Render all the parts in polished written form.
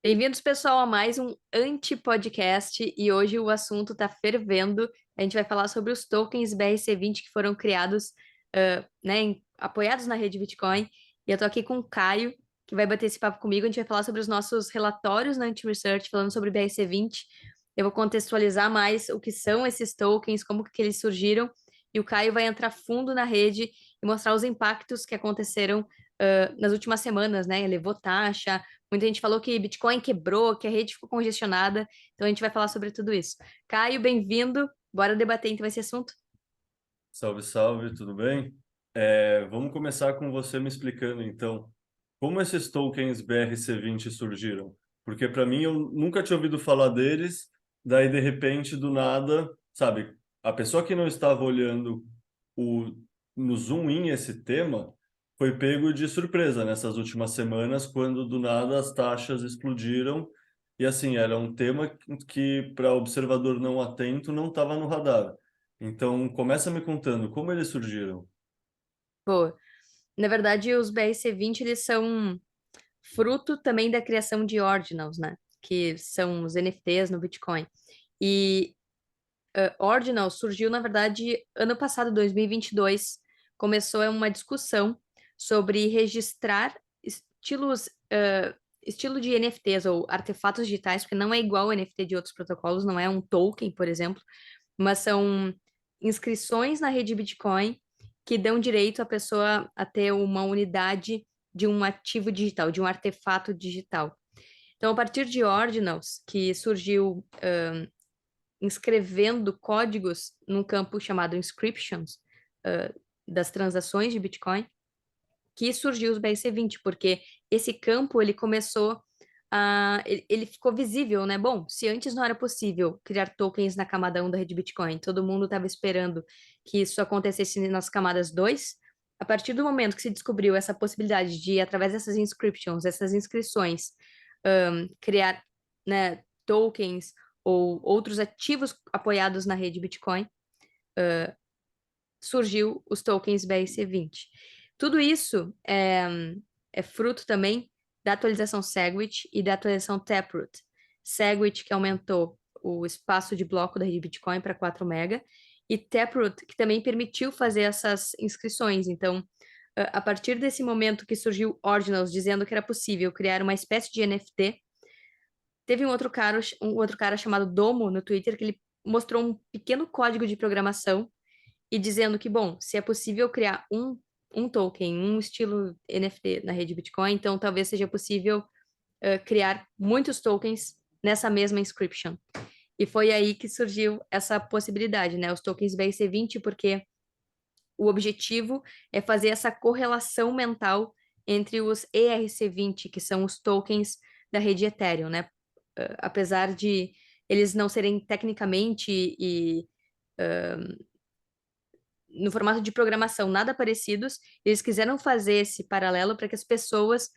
Bem-vindos, pessoal, a mais um anti-podcast e hoje o assunto está fervendo. A gente vai falar sobre os tokens BRC20 que foram criados, apoiados na rede Bitcoin. E eu tô aqui com o Caio, que vai bater esse papo comigo. A gente vai falar sobre os nossos relatórios na Anti-Research, falando sobre BRC20. Eu vou contextualizar mais o que são esses tokens, como que eles surgiram, e o Caio vai entrar fundo na rede e mostrar os impactos que aconteceram nas últimas semanas, né? Elevou taxa. Muita gente falou que Bitcoin quebrou, que a rede ficou congestionada. Então a gente vai falar sobre tudo isso. Caio, bem-vindo. Bora debater então esse assunto. Salve, salve, tudo bem? Vamos começar com você me explicando, então, como esses tokens BRC20 surgiram? Porque para mim eu nunca tinha ouvido falar deles, daí de repente, do nada, sabe, a pessoa que não estava olhando o, no zoom in esse tema foi pego de surpresa nessas últimas semanas, quando do nada as taxas explodiram e assim, era um tema que para observador não atento não estava no radar. Então, começa me contando como eles surgiram. Pô, na verdade, os BRC20 eles são fruto também da criação de ordinals, né? Que são os NFTs no Bitcoin. E Ordinal surgiu, na verdade, ano passado, 2022. Começou uma discussão sobre registrar estilos, estilo de NFTs ou artefatos digitais, porque não é igual o NFT de outros protocolos, não é um token, por exemplo, mas são inscrições na rede Bitcoin que dão direito à pessoa a ter uma unidade de um ativo digital, de um artefato digital. Então, a partir de Ordinals, que surgiu inscrevendo códigos num campo chamado inscriptions, das transações de Bitcoin, que surgiu os BRC20, porque esse campo ele começou ele ficou visível, né? Bom, se antes não era possível criar tokens na camada 1 da rede Bitcoin, todo mundo estava esperando que isso acontecesse nas camadas 2. A partir do momento que se descobriu essa possibilidade de, através dessas inscriptions, essas inscrições, criar, né, tokens ou outros ativos apoiados na rede Bitcoin, surgiu os tokens BRC20. Tudo isso é fruto também da atualização Segwit e da atualização Taproot. Segwit, que aumentou o espaço de bloco da rede Bitcoin para 4 MB, e Taproot, que também permitiu fazer essas inscrições. Então, a partir desse momento que surgiu Ordinals dizendo que era possível criar uma espécie de NFT, teve um outro cara chamado Domo no Twitter que ele mostrou um pequeno código de programação e dizendo que, bom, se é possível criar um token, um estilo NFT na rede Bitcoin, então talvez seja possível criar muitos tokens nessa mesma inscription. E foi aí que surgiu essa possibilidade, né? Os tokens BRC20, porque o objetivo é fazer essa correlação mental entre os ERC20, que são os tokens da rede Ethereum, né? Apesar de eles não serem tecnicamente e no formato de programação nada parecidos, eles quiseram fazer esse paralelo para que as pessoas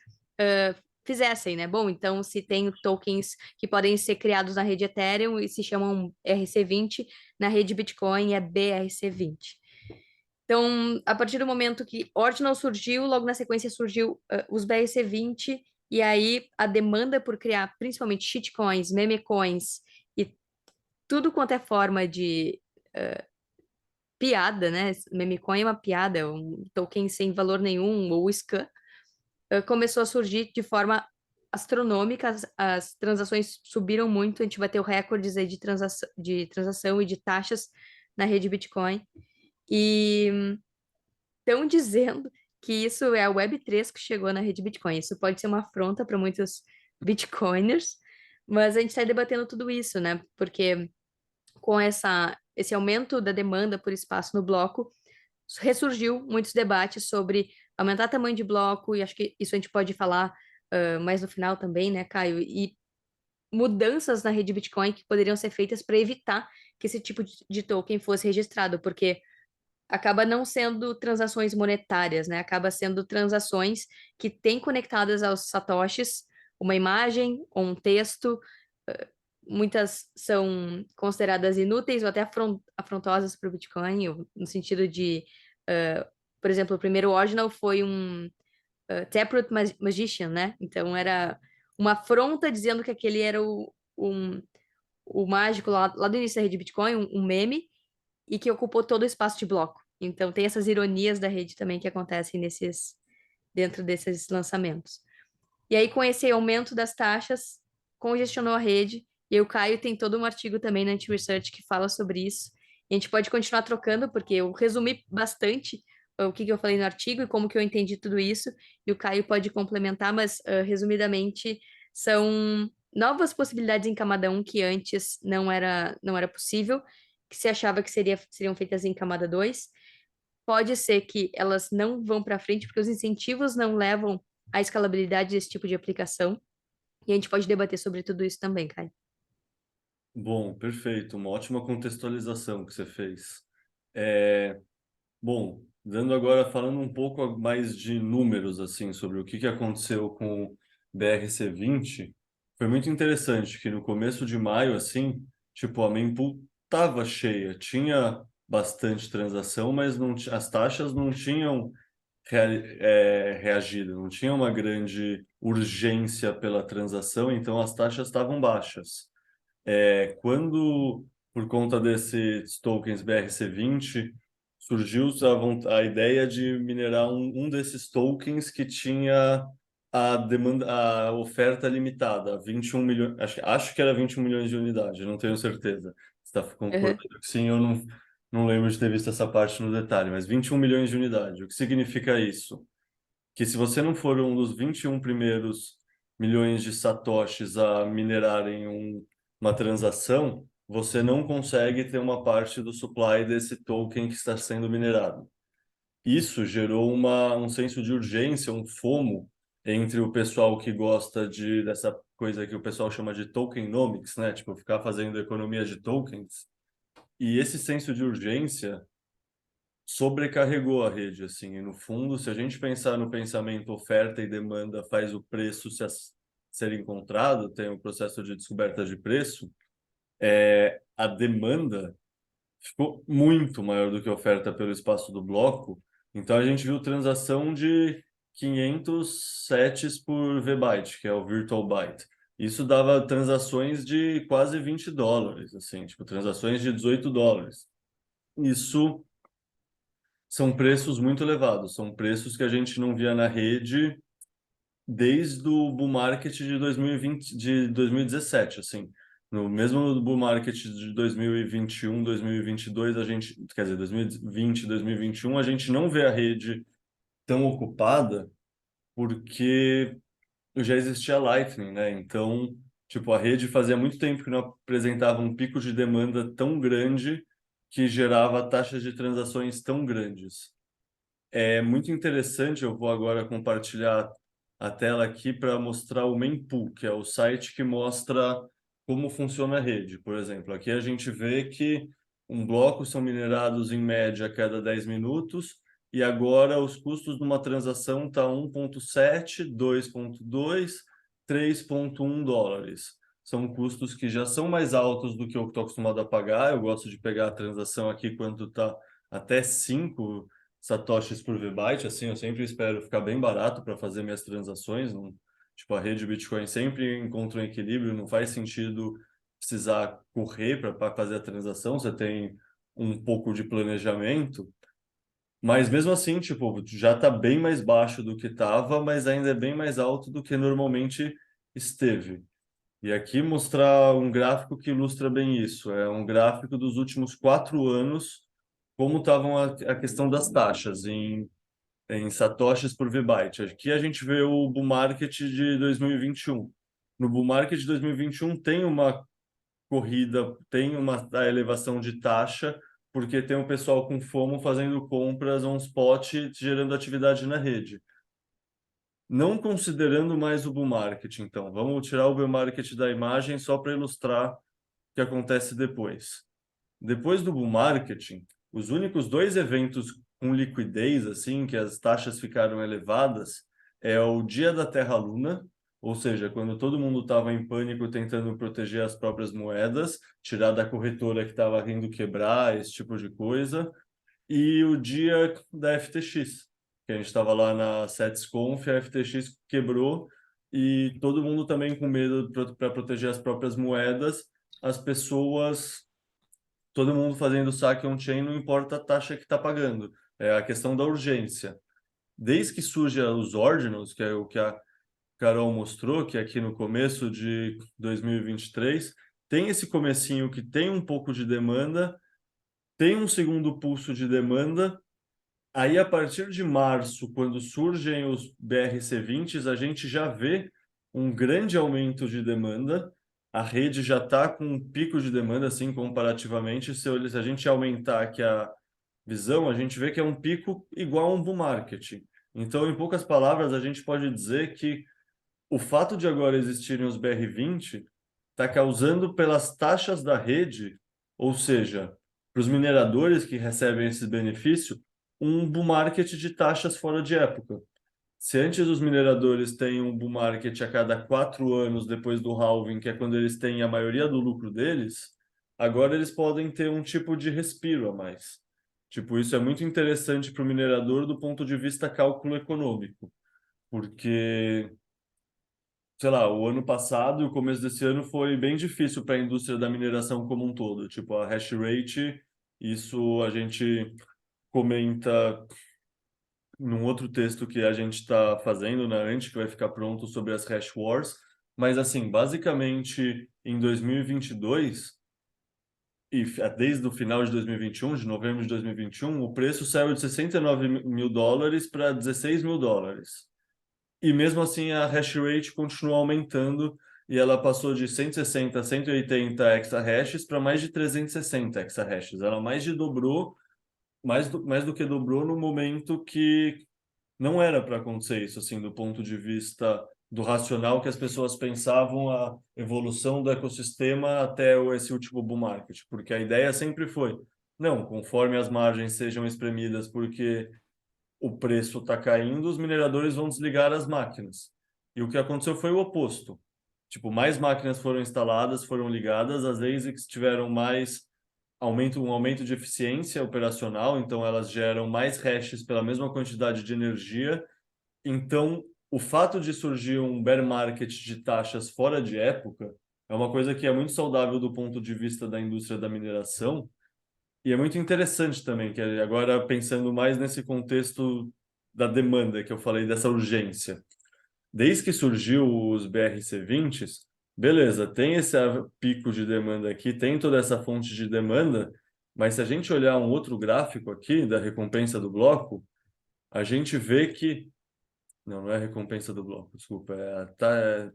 fizessem, né? Bom, então se tem tokens que podem ser criados na rede Ethereum e se chamam RC20, na rede Bitcoin é BRC20. Então, a partir do momento que Ordinal surgiu, logo na sequência surgiu os BRC20, e aí a demanda por criar principalmente shitcoins, memecoins e tudo quanto é forma de piada, né? Memecoin é uma piada, é um token sem valor nenhum, ou scam, começou a surgir de forma astronômica, as transações subiram muito, a gente bateu recordes aí de transação e de taxas na rede Bitcoin, e estão dizendo que isso é a Web3 que chegou na rede Bitcoin. Isso pode ser uma afronta para muitos Bitcoiners, mas a gente está debatendo tudo isso, né? Porque com esse aumento da demanda por espaço no bloco, ressurgiu muitos debates sobre aumentar o tamanho de bloco, e acho que isso a gente pode falar mais no final também, né, Caio? E mudanças na rede Bitcoin que poderiam ser feitas para evitar que esse tipo de token fosse registrado, porque acaba não sendo transações monetárias, né? Acaba sendo transações que têm conectadas aos satoshis uma imagem ou um texto. Muitas são consideradas inúteis ou até afrontosas para o Bitcoin, no sentido de por exemplo, o primeiro ordinal foi um Taproot Magician, né? Então era uma afronta dizendo que aquele era o mágico lá do início da rede Bitcoin, um meme, e que ocupou todo o espaço de bloco. Então tem essas ironias da rede também que acontecem dentro desses lançamentos. E aí, com esse aumento das taxas, congestionou a rede. E aí o Caio tem todo um artigo também na Anti-Research que fala sobre isso. E a gente pode continuar trocando, porque eu resumi bastante o que eu falei no artigo e como que eu entendi tudo isso. E o Caio pode complementar, mas resumidamente são novas possibilidades em camada 1 que antes não era possível, que se achava que seriam feitas em camada 2. Pode ser que elas não vão para frente porque os incentivos não levam à escalabilidade desse tipo de aplicação. E a gente pode debater sobre tudo isso também, Caio. Bom, perfeito. Uma ótima contextualização que você fez. É, bom, dando agora, falando um pouco mais de números, assim, sobre o que aconteceu com o BRC20, foi muito interessante que no começo de maio, assim, tipo, a mempool tava cheia, tinha bastante transação, mas não, as taxas não tinham reagido, não tinha uma grande urgência pela transação, então as taxas estavam baixas. Quando, por conta desses tokens BRC20, surgiu a ideia de minerar um desses tokens que tinha a demanda, a oferta limitada, 21 milhões, acho que era 21 milhões de unidades, não tenho certeza. Você está Uhum. concordando que sim, eu não lembro de ter visto essa parte no detalhe, mas 21 milhões de unidades. O que significa isso? Que se você não for um dos 21 primeiros milhões de satoshis a minerarem uma transação, você não consegue ter uma parte do supply desse token que está sendo minerado. Isso gerou um senso de urgência, um FOMO entre o pessoal que gosta dessa coisa que o pessoal chama de tokenomics, né? Tipo, ficar fazendo economia de tokens. E esse senso de urgência sobrecarregou a rede, assim. E no fundo, se a gente pensar no pensamento oferta e demanda faz o preço ser encontrado, tem o processo de descoberta de preço, a demanda ficou muito maior do que a oferta pelo espaço do bloco. Então a gente viu transação de 500 sets por VByte, que é o Virtual Byte. Isso dava transações de quase $20, assim, tipo transações de $18. Isso são preços muito elevados, são preços que a gente não via na rede desde o bull market de 2020, de 2017, assim. No mesmo bull market de 2021, 2022, a gente, quer dizer, 2020, 2021, a gente não vê a rede tão ocupada porque já existia Lightning, né? Então, tipo, a rede fazia muito tempo que não apresentava um pico de demanda tão grande que gerava taxas de transações tão grandes. É muito interessante, eu vou agora compartilhar a tela aqui para mostrar o Mempool, que é o site que mostra como funciona a rede. Por exemplo, aqui a gente vê que um bloco são minerados em média a cada 10 minutos, e agora os custos de uma transação tá 1,7, 2,2, $3,1. São custos que já são mais altos do que eu estou acostumado a pagar. Eu gosto de pegar a transação aqui quando está até 5 satoshis por VByte, assim, eu sempre espero ficar bem barato para fazer minhas transações. Não, tipo, a rede Bitcoin sempre encontra um equilíbrio, não faz sentido precisar correr para fazer a transação, você tem um pouco de planejamento, mas mesmo assim, tipo, já está bem mais baixo do que estava, mas ainda é bem mais alto do que normalmente esteve. E aqui mostrar um gráfico que ilustra bem isso. É um gráfico dos últimos 4 anos, como estavam a questão das taxas em satoshis por VByte. Aqui a gente vê o bull market de 2021. No bull market de 2021 tem uma corrida, tem uma a elevação de taxa, porque tem o pessoal com FOMO fazendo compras on spot, gerando atividade na rede. Não considerando mais o bull market, então, vamos tirar o bull market da imagem só para ilustrar o que acontece depois. Depois do bull market, os únicos dois eventos com liquidez, assim, que as taxas ficaram elevadas, é o dia da Terra-Luna, ou seja, quando todo mundo estava em pânico tentando proteger as próprias moedas, tirar da corretora que estava rindo quebrar, esse tipo de coisa, e o dia da FTX, que a gente estava lá na SetsConf, a FTX quebrou e todo mundo também com medo para proteger as próprias moedas, as pessoas, todo mundo fazendo saque on-chain, não importa a taxa que está pagando, é a questão da urgência. Desde que surgem os ordinals, que é o que a Carol mostrou, que aqui no começo de 2023, tem esse comecinho que tem um pouco de demanda, tem um segundo pulso de demanda. Aí, a partir de março, quando surgem os BRC20s, a gente já vê um grande aumento de demanda. A rede já está com um pico de demanda, assim, comparativamente. Se a gente aumentar aqui a visão, a gente vê que é um pico igual a um bull market. Então, em poucas palavras, a gente pode dizer que o fato de agora existirem os BR20 está causando pelas taxas da rede, ou seja, para os mineradores que recebem esse benefício, um bull market de taxas fora de época. Se antes os mineradores têm um bull market a cada 4 anos depois do halving, que é quando eles têm a maioria do lucro deles, agora eles podem ter um tipo de respiro a mais. Tipo, isso é muito interessante para o minerador do ponto de vista cálculo econômico, porque sei lá, o ano passado e o começo desse ano foi bem difícil para a indústria da mineração como um todo. Tipo, a hash rate, isso a gente comenta num outro texto que a gente está fazendo na Ant, que vai ficar pronto sobre as hash wars. Mas, assim, basicamente, em 2022, desde o final de 2021, de novembro de 2021, o preço saiu de 69 mil dólares para 16 mil dólares. E mesmo assim a hash rate continuou aumentando e ela passou de 160 a 180 exahashes para mais de 360 exahashes. Ela mais de dobrou, mais do que dobrou no momento que não era para acontecer isso, assim, do ponto de vista do racional que as pessoas pensavam a evolução do ecossistema até esse último bull market, porque a ideia sempre foi, não, conforme as margens sejam espremidas, porque o preço está caindo, os mineradores vão desligar as máquinas. E o que aconteceu foi o oposto. Tipo, mais máquinas foram instaladas, foram ligadas, as ASICs tiveram um aumento de eficiência operacional, então elas geram mais hashes pela mesma quantidade de energia. Então, o fato de surgir um bear market de taxas fora de época é uma coisa que é muito saudável do ponto de vista da indústria da mineração, e é muito interessante também, que agora pensando mais nesse contexto da demanda que eu falei, dessa urgência. Desde que surgiu os BRC20s, beleza, tem esse pico de demanda aqui, tem toda essa fonte de demanda, mas se a gente olhar um outro gráfico aqui da recompensa do bloco, a gente vê que... Não, não é a recompensa do bloco, desculpa, é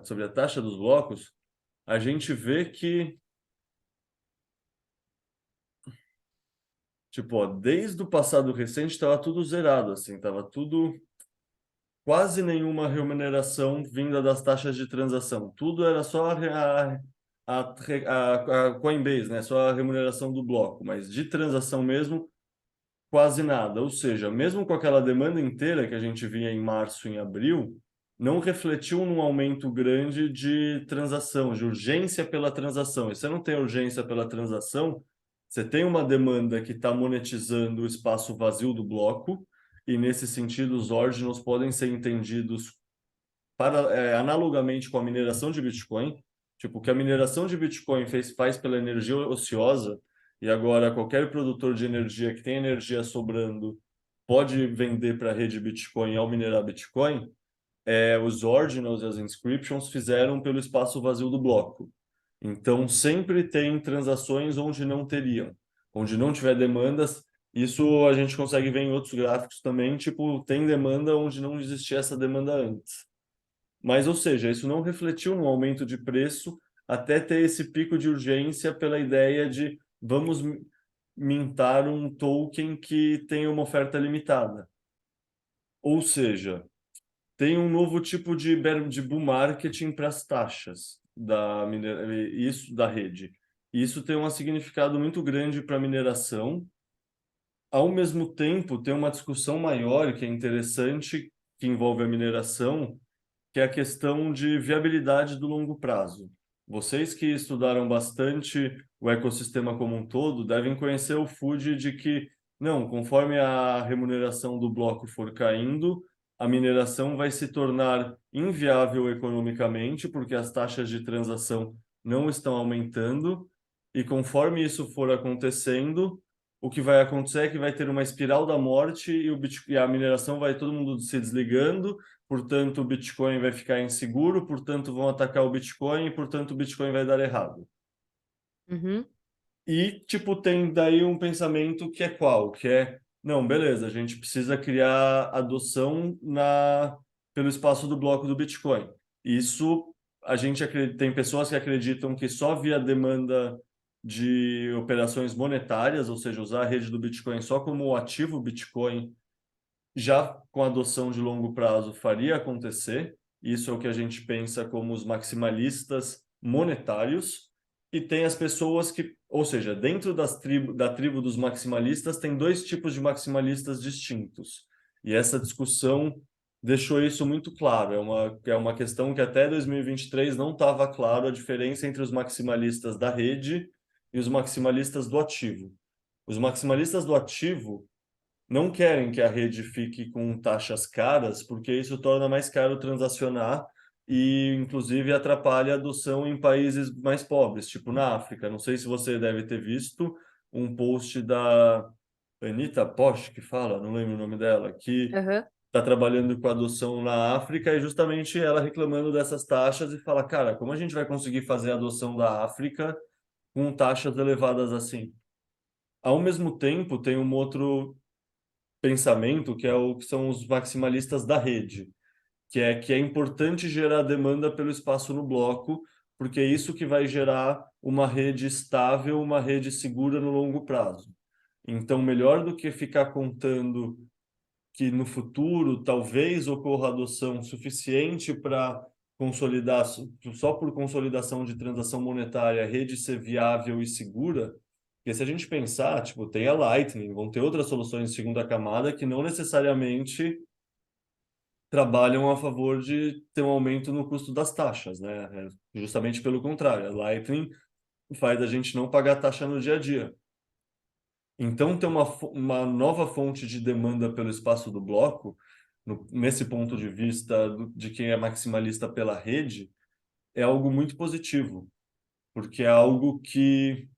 sobre a taxa dos blocos. A gente vê que tipo, ó, desde o passado recente estava tudo zerado, assim, tava tudo, quase nenhuma remuneração vinda das taxas de transação. Tudo era só a Coinbase, né? Só a remuneração do bloco, mas de transação mesmo, quase nada. Ou seja, mesmo com aquela demanda inteira que a gente via em março e em abril, não refletiu num aumento grande de transação, de urgência pela transação. E você não tem urgência pela transação, você tem uma demanda que está monetizando o espaço vazio do bloco, e nesse sentido os ordinals podem ser entendidos analogamente com a mineração de Bitcoin. Tipo, o que a mineração de Bitcoin faz pela energia ociosa, e agora qualquer produtor de energia que tem energia sobrando pode vender para a rede Bitcoin ao minerar Bitcoin, os ordinals e as inscriptions fizeram pelo espaço vazio do bloco. Então, sempre tem transações onde não teriam, onde não tiver demandas. Isso a gente consegue ver em outros gráficos também, tipo, tem demanda onde não existia essa demanda antes. Mas, ou seja, isso não refletiu no aumento de preço até ter esse pico de urgência pela ideia de vamos mintar um token que tem uma oferta limitada. Ou seja, tem um novo tipo de bull marketing para as taxas isso da rede. Isso tem um significado muito grande para a mineração. Ao mesmo tempo, tem uma discussão maior que é interessante, que envolve a mineração, que é a questão de viabilidade do longo prazo. Vocês que estudaram bastante o ecossistema como um todo devem conhecer o FUD de que não, conforme a remuneração do bloco for caindo, a mineração vai se tornar inviável economicamente, porque as taxas de transação não estão aumentando, e conforme isso for acontecendo, o que vai acontecer é que vai ter uma espiral da morte e a mineração vai todo mundo se desligando, portanto o Bitcoin vai ficar inseguro, portanto vão atacar o Bitcoin e portanto o Bitcoin vai dar errado. Uhum, E, tipo, tem daí um pensamento que é qual? Que é, não, beleza, a gente precisa criar adoção pelo espaço do bloco do Bitcoin. Isso, a gente tem pessoas que acreditam que só via demanda de operações monetárias, ou seja, usar a rede do Bitcoin só como o ativo Bitcoin, já com adoção de longo prazo faria acontecer. Isso é o que a gente pensa como os maximalistas monetários. E tem as pessoas que, ou seja, dentro da tribo dos maximalistas, tem dois tipos de maximalistas distintos. E essa discussão deixou isso muito claro. É uma questão que até 2023 não estava claro a diferença entre os maximalistas da rede e os maximalistas do ativo. Os maximalistas do ativo não querem que a rede fique com taxas caras, porque isso torna mais caro transacionar e, inclusive, atrapalha a adoção em países mais pobres, tipo na África. Não sei se você deve ter visto um post da Anita Posch, que fala, não lembro o nome dela, que aham. está trabalhando com adoção na África e justamente ela reclamando dessas taxas e fala, cara, como a gente vai conseguir fazer a adoção da África com taxas elevadas assim? Ao mesmo tempo, tem um outro pensamento, que é o que são os maximalistas da rede, que é importante gerar demanda pelo espaço no bloco, porque é isso que vai gerar uma rede estável, uma rede segura no longo prazo. Então, melhor do que ficar contando que no futuro talvez ocorra adoção suficiente para consolidar, só por consolidação de transação monetária, a rede ser viável e segura. Porque se a gente pensar, tipo, tem a Lightning, vão ter outras soluções de segunda camada que não necessariamente trabalham a favor de ter um aumento no custo das taxas, né? É justamente pelo contrário, a Lightning faz a gente não pagar taxa no dia a dia. Então, ter uma nova fonte de demanda pelo espaço do bloco, nesse ponto de vista de quem é maximalista pela rede, é algo muito positivo, porque é algo que,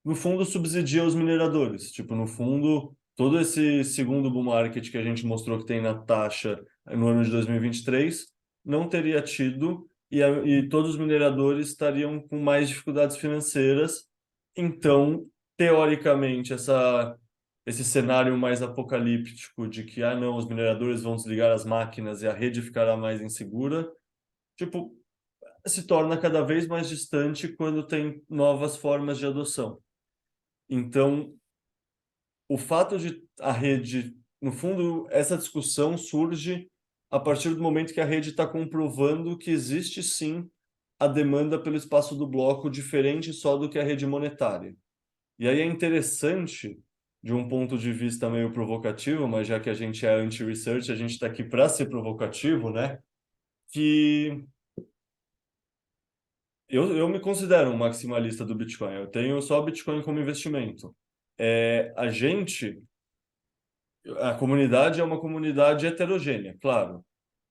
no fundo, subsidia os mineradores. Tipo, no fundo, todo esse segundo bull market que a gente mostrou que tem na taxa no ano de 2023 não teria tido e todos os mineradores estariam com mais dificuldades financeiras. Então, teoricamente, esse cenário mais apocalíptico de que, ah, não, os mineradores vão desligar as máquinas e a rede ficará mais insegura, tipo, se torna cada vez mais distante quando tem novas formas de adoção. Então, o fato de a rede, no fundo, essa discussão surge a partir do momento que a rede está comprovando que existe sim a demanda pelo espaço do bloco diferente só do que a rede monetária. E aí é interessante, de um ponto de vista meio provocativo, mas já que a gente é anti-research, a gente está aqui para ser provocativo, né? Que eu me considero um maximalista do Bitcoin. Eu tenho só Bitcoin como investimento. A comunidade é uma comunidade heterogênea, claro,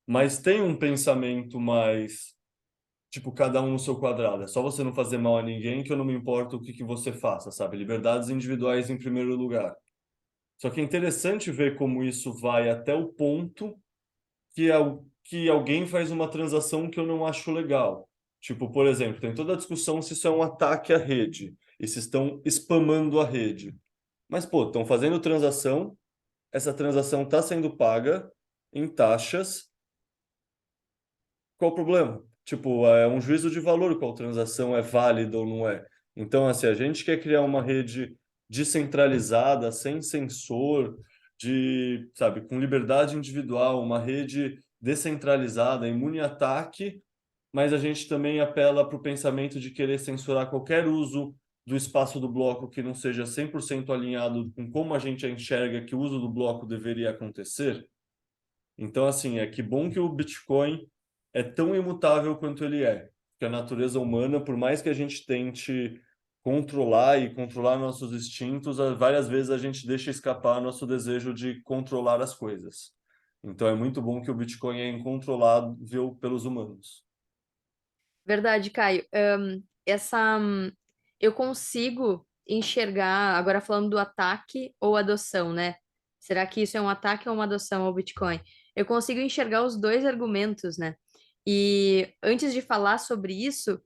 mas tem um pensamento mais, tipo, cada um no seu quadrado. É só você não fazer mal a ninguém que eu não me importo o que você faça, sabe? Liberdades individuais em primeiro lugar. Só que é interessante ver como isso vai até o ponto que alguém faz uma transação que eu não acho legal. Tipo, por exemplo, tem toda a discussão se isso é um ataque à rede e se estão spamando a rede. Mas, pô, estão fazendo transação, essa transação está sendo paga em taxas, qual o problema? Tipo, é um juízo de valor qual transação é válida ou não é. Então, assim, a gente quer criar uma rede descentralizada, sem sensor, sabe, com liberdade individual, uma rede descentralizada, imune a ataque, mas a gente também apela para o pensamento de querer censurar qualquer uso do espaço do bloco que não seja 100% alinhado com como a gente enxerga que o uso do bloco deveria acontecer. Então, assim, é que bom que o Bitcoin é tão imutável quanto ele é. Que a natureza humana, por mais que a gente tente controlar e controlar nossos instintos, várias vezes a gente deixa escapar nosso desejo de controlar as coisas. Então é muito bom que o Bitcoin é incontrolável pelos humanos. Verdade, Caio. Eu consigo enxergar, agora falando do ataque ou adoção, né? Será que isso é um ataque ou uma adoção ao Bitcoin? Eu consigo enxergar os dois argumentos, né? E antes de falar sobre isso,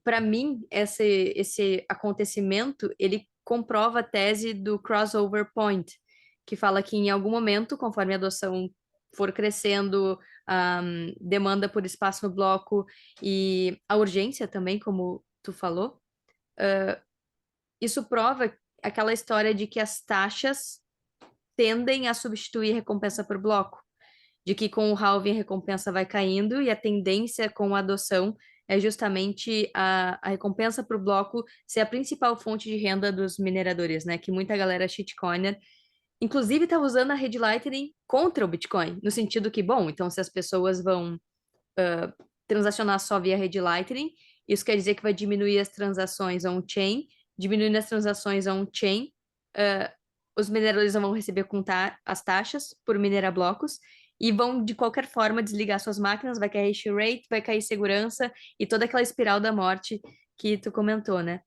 para mim, esse acontecimento, ele comprova a tese do crossover point, que fala que em algum momento, conforme a adoção for crescendo, a demanda por espaço no bloco e a urgência também, como tu falou, isso prova aquela história de que as taxas tendem a substituir recompensa por bloco, de que com o halving a recompensa vai caindo e a tendência com a adoção é justamente a recompensa para o bloco ser a principal fonte de renda dos mineradores, né? Que muita galera shitcoiner, inclusive, está usando a rede Lightning contra o Bitcoin, no sentido que, bom, então se as pessoas vão transacionar só via rede Lightning, isso quer dizer que vai diminuir as transações on-chain, diminuindo as transações on-chain, os mineradores não vão receber as taxas por minerar blocos e vão, de qualquer forma, desligar suas máquinas, vai cair hash rate, vai cair segurança e toda aquela espiral da morte que tu comentou, né?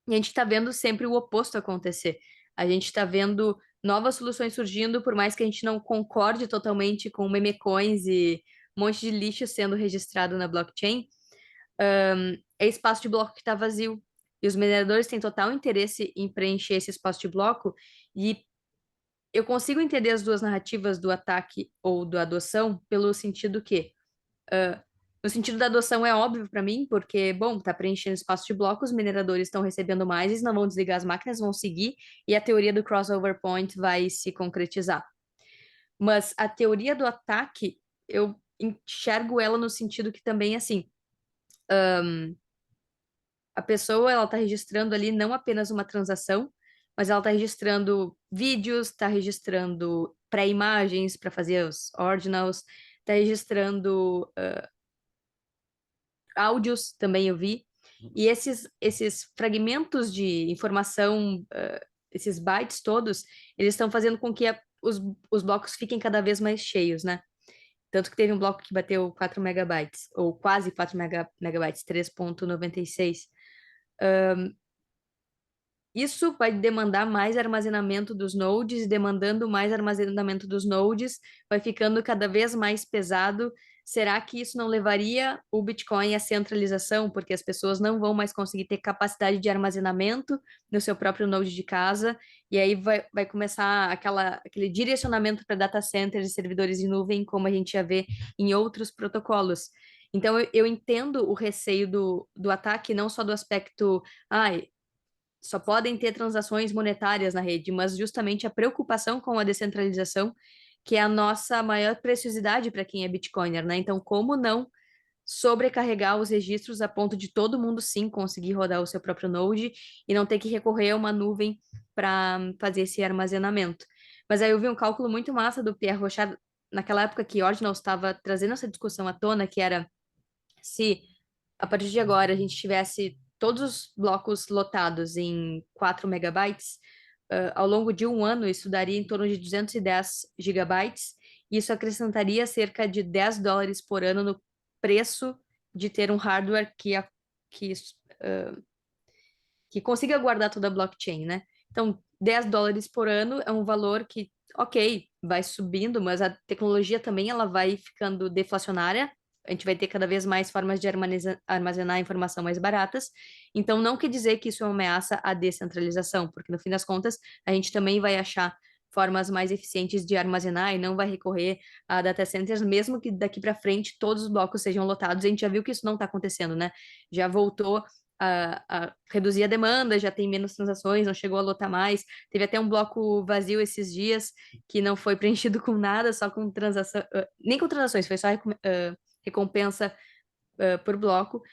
E a gente está vendo sempre o oposto acontecer. A gente está vendo novas soluções surgindo, por mais que a gente não concorde totalmente com meme coins e um monte de lixo sendo registrado na blockchain, é espaço de bloco que está vazio. E os mineradores têm total interesse em preencher esse espaço de bloco, e eu consigo entender as duas narrativas do ataque ou da adoção pelo sentido que, no sentido da adoção é óbvio para mim, porque, bom, tá preenchendo espaço de bloco, os mineradores estão recebendo mais, eles não vão desligar as máquinas, vão seguir, e a teoria do crossover point vai se concretizar. Mas a teoria do ataque, eu enxergo ela no sentido que também, assim, a pessoa ela está registrando ali não apenas uma transação, mas ela está registrando vídeos, está registrando pré-imagens para fazer os ordinals, está registrando áudios, também eu vi. E esses fragmentos de informação, esses bytes todos, eles estão fazendo com que os blocos fiquem cada vez mais cheios, né? Tanto que teve um bloco que bateu 4 megabytes, ou quase 4 megabytes, 3,96. Isso vai demandar mais armazenamento dos nodes, e demandando mais armazenamento dos nodes, vai ficando cada vez mais pesado. Será que isso não levaria o Bitcoin à centralização? Porque as pessoas não vão mais conseguir ter capacidade de armazenamento no seu próprio node de casa, e aí vai começar aquele direcionamento para data centers e servidores em nuvem, como a gente já vê em outros protocolos. Então, eu entendo o receio do ataque, não só do aspecto, só podem ter transações monetárias na rede, mas justamente a preocupação com a descentralização, que é a nossa maior preciosidade para quem é Bitcoiner, né? Então, como não sobrecarregar os registros a ponto de todo mundo sim conseguir rodar o seu próprio node e não ter que recorrer a uma nuvem para fazer esse armazenamento. Mas aí eu vi um cálculo muito massa do Pierre Rochard naquela época que Ordinal estava trazendo essa discussão à tona, que era se a partir de agora a gente tivesse todos os blocos lotados em 4 megabytes, ao longo de um ano isso daria em torno de 210 gigabytes, e isso acrescentaria cerca de $10 por ano no preço de ter um hardware que, que consiga guardar toda a blockchain, né? Então, $10 por ano é um valor que, ok, vai subindo, mas a tecnologia também ela vai ficando deflacionária. A gente vai ter cada vez mais formas de armazenar informação mais baratas. Então, não quer dizer que isso é uma ameaça à descentralização, porque no fim das contas, a gente também vai achar formas mais eficientes de armazenar e não vai recorrer a data centers, mesmo que daqui para frente todos os blocos sejam lotados. A gente já viu que isso não está acontecendo, né? Já voltou a reduzir a demanda, já tem menos transações, não chegou a lotar mais. Teve até um bloco vazio esses dias que não foi preenchido com nada, só com transação, nem com transações, foi só recompensa por bloco.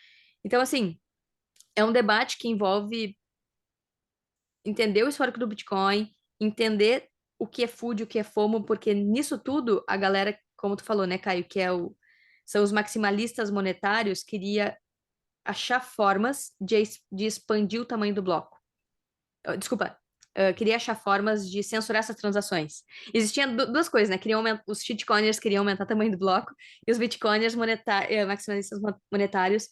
Então, assim, é um debate que envolve entender o histórico do Bitcoin, entender o que é food, o que é FOMO, porque nisso tudo a galera, como tu falou, né, Caio, são os maximalistas monetários, queria achar formas de expandir o tamanho do bloco. Desculpa, queria achar formas de censurar essas transações. Existiam duas coisas, né? Os shitcoiners queriam aumentar o tamanho do bloco e os bitcoiners maximalistas monetários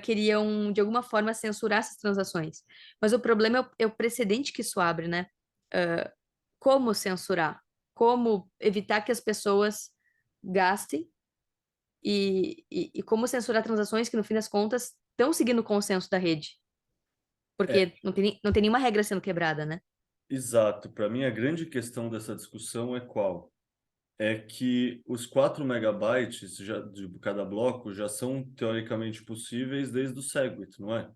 queriam, de alguma forma, censurar essas transações. Mas o problema é o precedente que isso abre, né? Como censurar? Como evitar que as pessoas gastem e como censurar transações que, no fim das contas, estão seguindo o consenso da rede. É, Porque não tem nenhuma regra sendo quebrada, né? exato. Para mim, a grande questão dessa discussão é qual? É que os 4 megabytes já, de cada bloco já são teoricamente possíveis desde o Segwit, não é?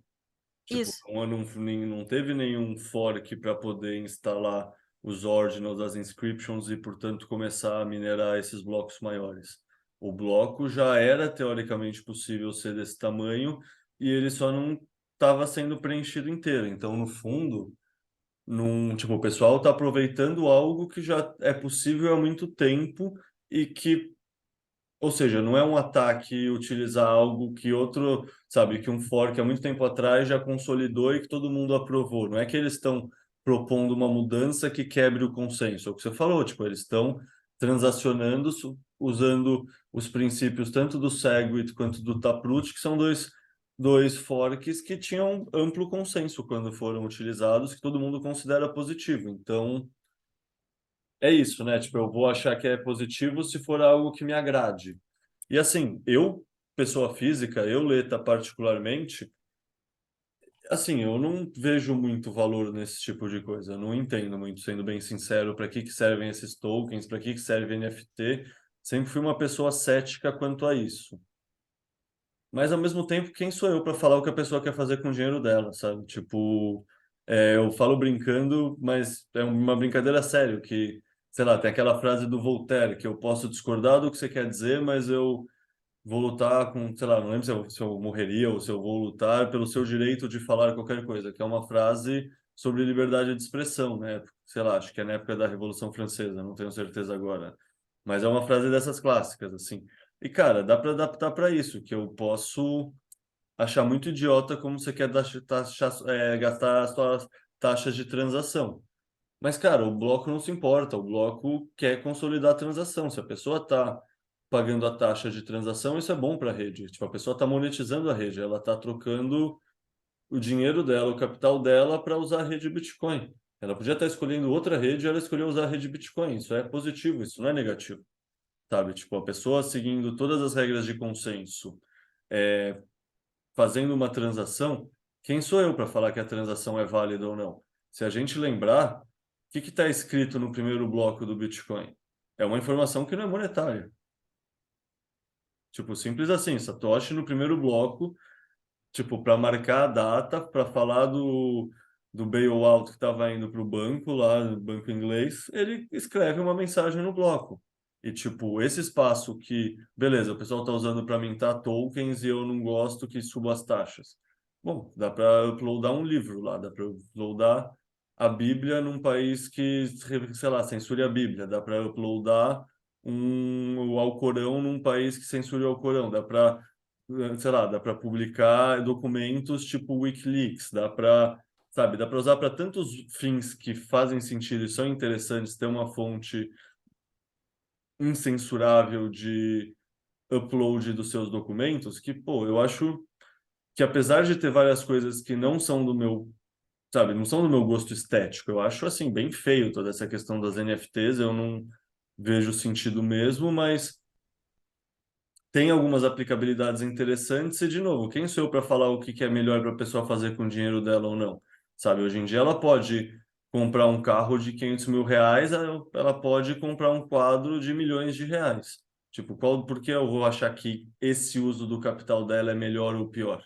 Tipo, Isso. não teve nenhum fork para poder instalar os ordinals, as inscriptions e, portanto, começar a minerar esses blocos maiores. O bloco já era teoricamente possível ser desse tamanho e ele só não estava sendo preenchido inteiro. Então, no fundo, tipo, o pessoal está aproveitando algo que já é possível há muito tempo e que, ou seja, não é um ataque utilizar algo que outro, sabe, que um fork há muito tempo atrás já consolidou e que todo mundo aprovou. Não é que eles estão propondo uma mudança que quebre o consenso. É o que você falou, tipo, eles estão transacionando usando os princípios tanto do Segwit quanto do Taproot, que são dois forks que tinham amplo consenso quando foram utilizados, que todo mundo considera positivo. Então, é isso, né? Tipo, eu vou achar que é positivo se for algo que me agrade. E assim, eu, pessoa física, eu, Leta, particularmente, assim, eu não vejo muito valor nesse tipo de coisa. Eu não entendo muito, sendo bem sincero, para que servem esses tokens, para que serve NFT. Sempre fui uma pessoa cética quanto a isso. Mas, ao mesmo tempo, quem sou eu para falar o que a pessoa quer fazer com o dinheiro dela, sabe? Tipo, eu falo brincando, mas é uma brincadeira séria, que, sei lá, tem aquela frase do Voltaire, que eu posso discordar do que você quer dizer, mas eu vou lutar com, sei lá, não lembro se eu morreria ou se eu vou lutar pelo seu direito de falar qualquer coisa, que é uma frase sobre liberdade de expressão, né? Sei lá, acho que é na época da Revolução Francesa, não tenho certeza agora. Mas é uma frase dessas clássicas, assim. E, cara, dá para adaptar para isso, que eu posso achar muito idiota como você quer gastar as suas taxas de transação. Mas, cara, o bloco não se importa, o bloco quer consolidar a transação. Se a pessoa está pagando a taxa de transação, isso é bom para a rede. Tipo, a pessoa está monetizando a rede, ela está trocando o dinheiro dela, o capital dela, para usar a rede Bitcoin. Ela podia estar escolhendo outra rede, ela escolheu usar a rede Bitcoin. Isso é positivo, isso não é negativo, sabe? Tipo, a pessoa seguindo todas as regras de consenso, fazendo uma transação, quem sou eu para falar que a transação é válida ou não? Se a gente lembrar, o que está escrito no primeiro bloco do Bitcoin? É uma informação que não é monetária. Tipo, simples assim, Satoshi no primeiro bloco, tipo, para marcar a data, para falar do bailout que estava indo para o banco, lá no banco inglês, ele escreve uma mensagem no bloco. E, tipo, esse espaço que, beleza, o pessoal está usando para mintar tokens e eu não gosto que suba as taxas. Bom, dá para uploadar um livro lá, dá para uploadar a Bíblia num país que, sei lá, censure a Bíblia, dá para uploadar o Alcorão num país que censure o Alcorão, dá para, sei lá, dá para publicar documentos tipo WikiLeaks, dá para, sabe, dá para usar para tantos fins que fazem sentido e são interessantes ter uma fonte incensurável de upload dos seus documentos, que, pô, eu acho que apesar de ter várias coisas que não são do meu, sabe, não são do meu gosto estético, eu acho, assim, bem feio toda essa questão das NFTs, eu não vejo sentido mesmo, mas tem algumas aplicabilidades interessantes e, de novo, quem sou eu para falar o que é melhor para a pessoa fazer com o dinheiro dela ou não? Sabe, hoje em dia ela pode comprar um carro de 500 mil reais, ela pode comprar um quadro de milhões de reais. Tipo, por que eu vou achar que esse uso do capital dela é melhor ou pior?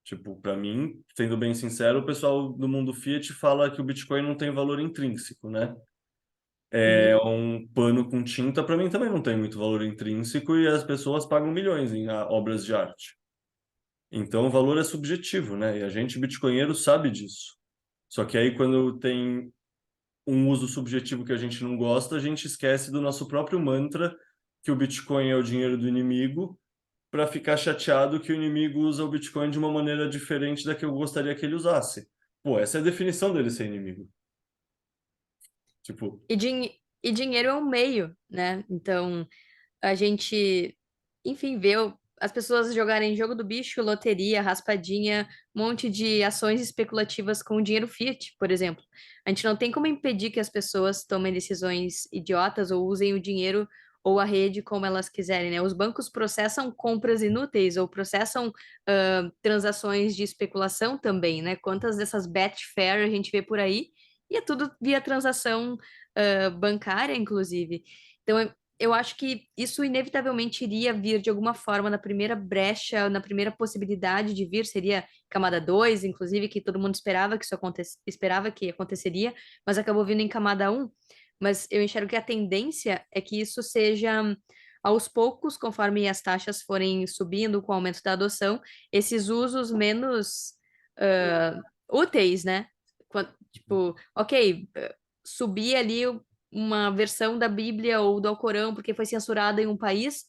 Tipo, para mim, sendo bem sincero, o pessoal do mundo Fiat fala que o Bitcoin não tem valor intrínseco, né? É Uhum. um pano com tinta, para mim também não tem muito valor intrínseco e as pessoas pagam milhões em obras de arte. Então o valor é subjetivo, né? E a gente, bitcoinheiro, sabe disso. Só que aí quando tem um uso subjetivo que a gente não gosta, a gente esquece do nosso próprio mantra que o Bitcoin é o dinheiro do inimigo para ficar chateado que o inimigo usa o Bitcoin de uma maneira diferente da que eu gostaria que ele usasse. Pô, essa é a definição dele ser inimigo. Tipo, E dinheiro é um meio, né? Então, a gente, enfim, vê as pessoas jogarem jogo do bicho, loteria, raspadinha, um monte de ações especulativas com dinheiro fiat, por exemplo. A gente não tem como impedir que as pessoas tomem decisões idiotas ou usem o dinheiro ou a rede como elas quiserem, né? Os bancos processam compras inúteis ou processam transações de especulação também, né? Quantas dessas Betfair a gente vê por aí? E é tudo via transação bancária, inclusive. Então, eu acho que isso inevitavelmente iria vir de alguma forma na primeira brecha, na primeira possibilidade de vir, seria camada 2, inclusive, que todo mundo esperava que isso esperava que aconteceria, mas acabou vindo em camada um. Mas eu enxergo que a tendência é que isso seja aos poucos, conforme as taxas forem subindo com o aumento da adoção, esses usos menos úteis, né? Tipo, ok, subir ali uma versão da Bíblia ou do Alcorão porque foi censurada em um país,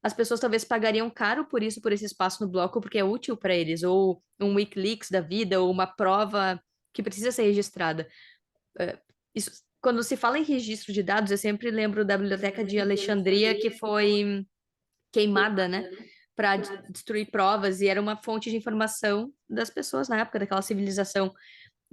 as pessoas talvez pagariam caro por isso, por esse espaço no bloco, porque é útil para eles, ou um WikiLeaks da vida, ou uma prova que precisa ser registrada. Isso, quando se fala em registro de dados, eu sempre lembro da Biblioteca de Alexandria, que foi queimada, né, para destruir provas, e era uma fonte de informação das pessoas na época, daquela civilização.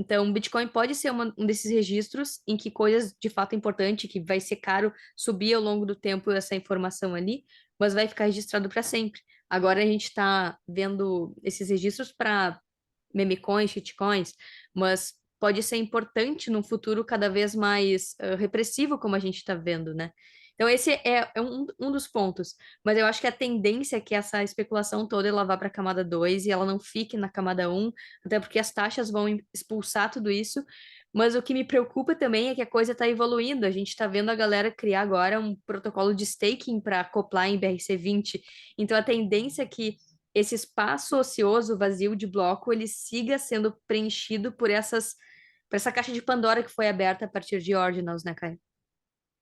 Então, o Bitcoin pode ser um desses registros em que coisas de fato importantes, que vai ser caro subir ao longo do tempo essa informação ali, mas vai ficar registrado para sempre. Agora a gente está vendo esses registros para memecoins, shitcoins, mas pode ser importante num futuro cada vez mais repressivo, como a gente está vendo, né? Então, esse é um dos pontos. Mas eu acho que a tendência é que essa especulação toda ela vá para a camada 2 e ela não fique na camada um, até porque as taxas vão expulsar tudo isso. Mas o que me preocupa também é que a coisa está evoluindo. A gente está vendo a galera criar agora um protocolo de staking para acoplar em BRC20. Então, a tendência é que esse espaço ocioso, vazio de bloco, ele siga sendo preenchido por essa caixa de Pandora que foi aberta a partir de Ordinals, né, Caio?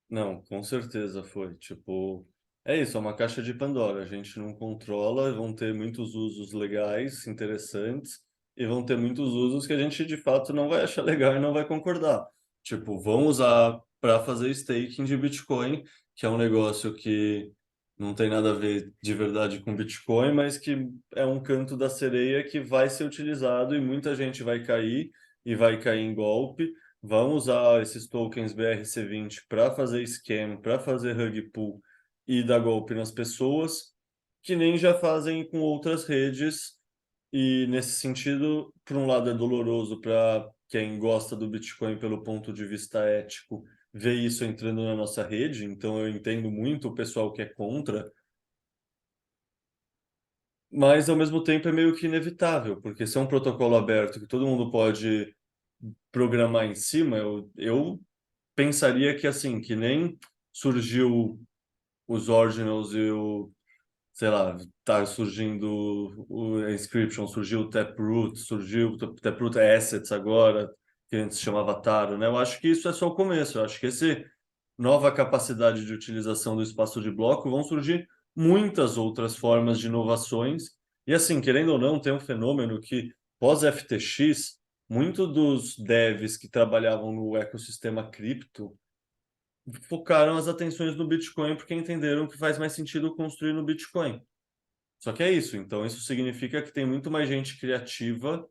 não, com certeza foi. Tipo, é isso, é uma caixa de Pandora. A gente não controla, vão ter muitos usos legais, interessantes, e vão ter muitos usos que a gente de fato não vai achar legal e não vai concordar. Tipo, vão usar para fazer staking de Bitcoin, que é um negócio que não tem nada a ver de verdade com Bitcoin, mas que é um canto da sereia que vai ser utilizado e muita gente vai cair e vai cair em golpe. Vão usar esses tokens BRC20 para fazer scam, para fazer rug pull e dar golpe nas pessoas, que nem já fazem com outras redes. E nesse sentido, por um lado, é doloroso para quem gosta do Bitcoin pelo ponto de vista ético, ver isso entrando na nossa rede. Então, eu entendo muito o pessoal que é contra, mas ao mesmo tempo é meio que inevitável, porque se é um protocolo aberto que todo mundo pode programar em cima, eu pensaria que assim, que nem surgiu os Ordinals e o, sei lá, tá surgindo o Inscription, surgiu o Taproot, surgiu o Taproot Assets agora, que antes se chamava Taro, né? Eu acho que isso é só o começo. Eu acho que esse nova capacidade de utilização do espaço de bloco vão surgir muitas outras formas de inovações. E assim, querendo ou não, tem um fenômeno que pós-FTX, muito dos devs que trabalhavam no ecossistema cripto focaram as atenções no Bitcoin porque entenderam que faz mais sentido construir no Bitcoin. Só que é isso, então isso significa que tem muito mais gente criativa,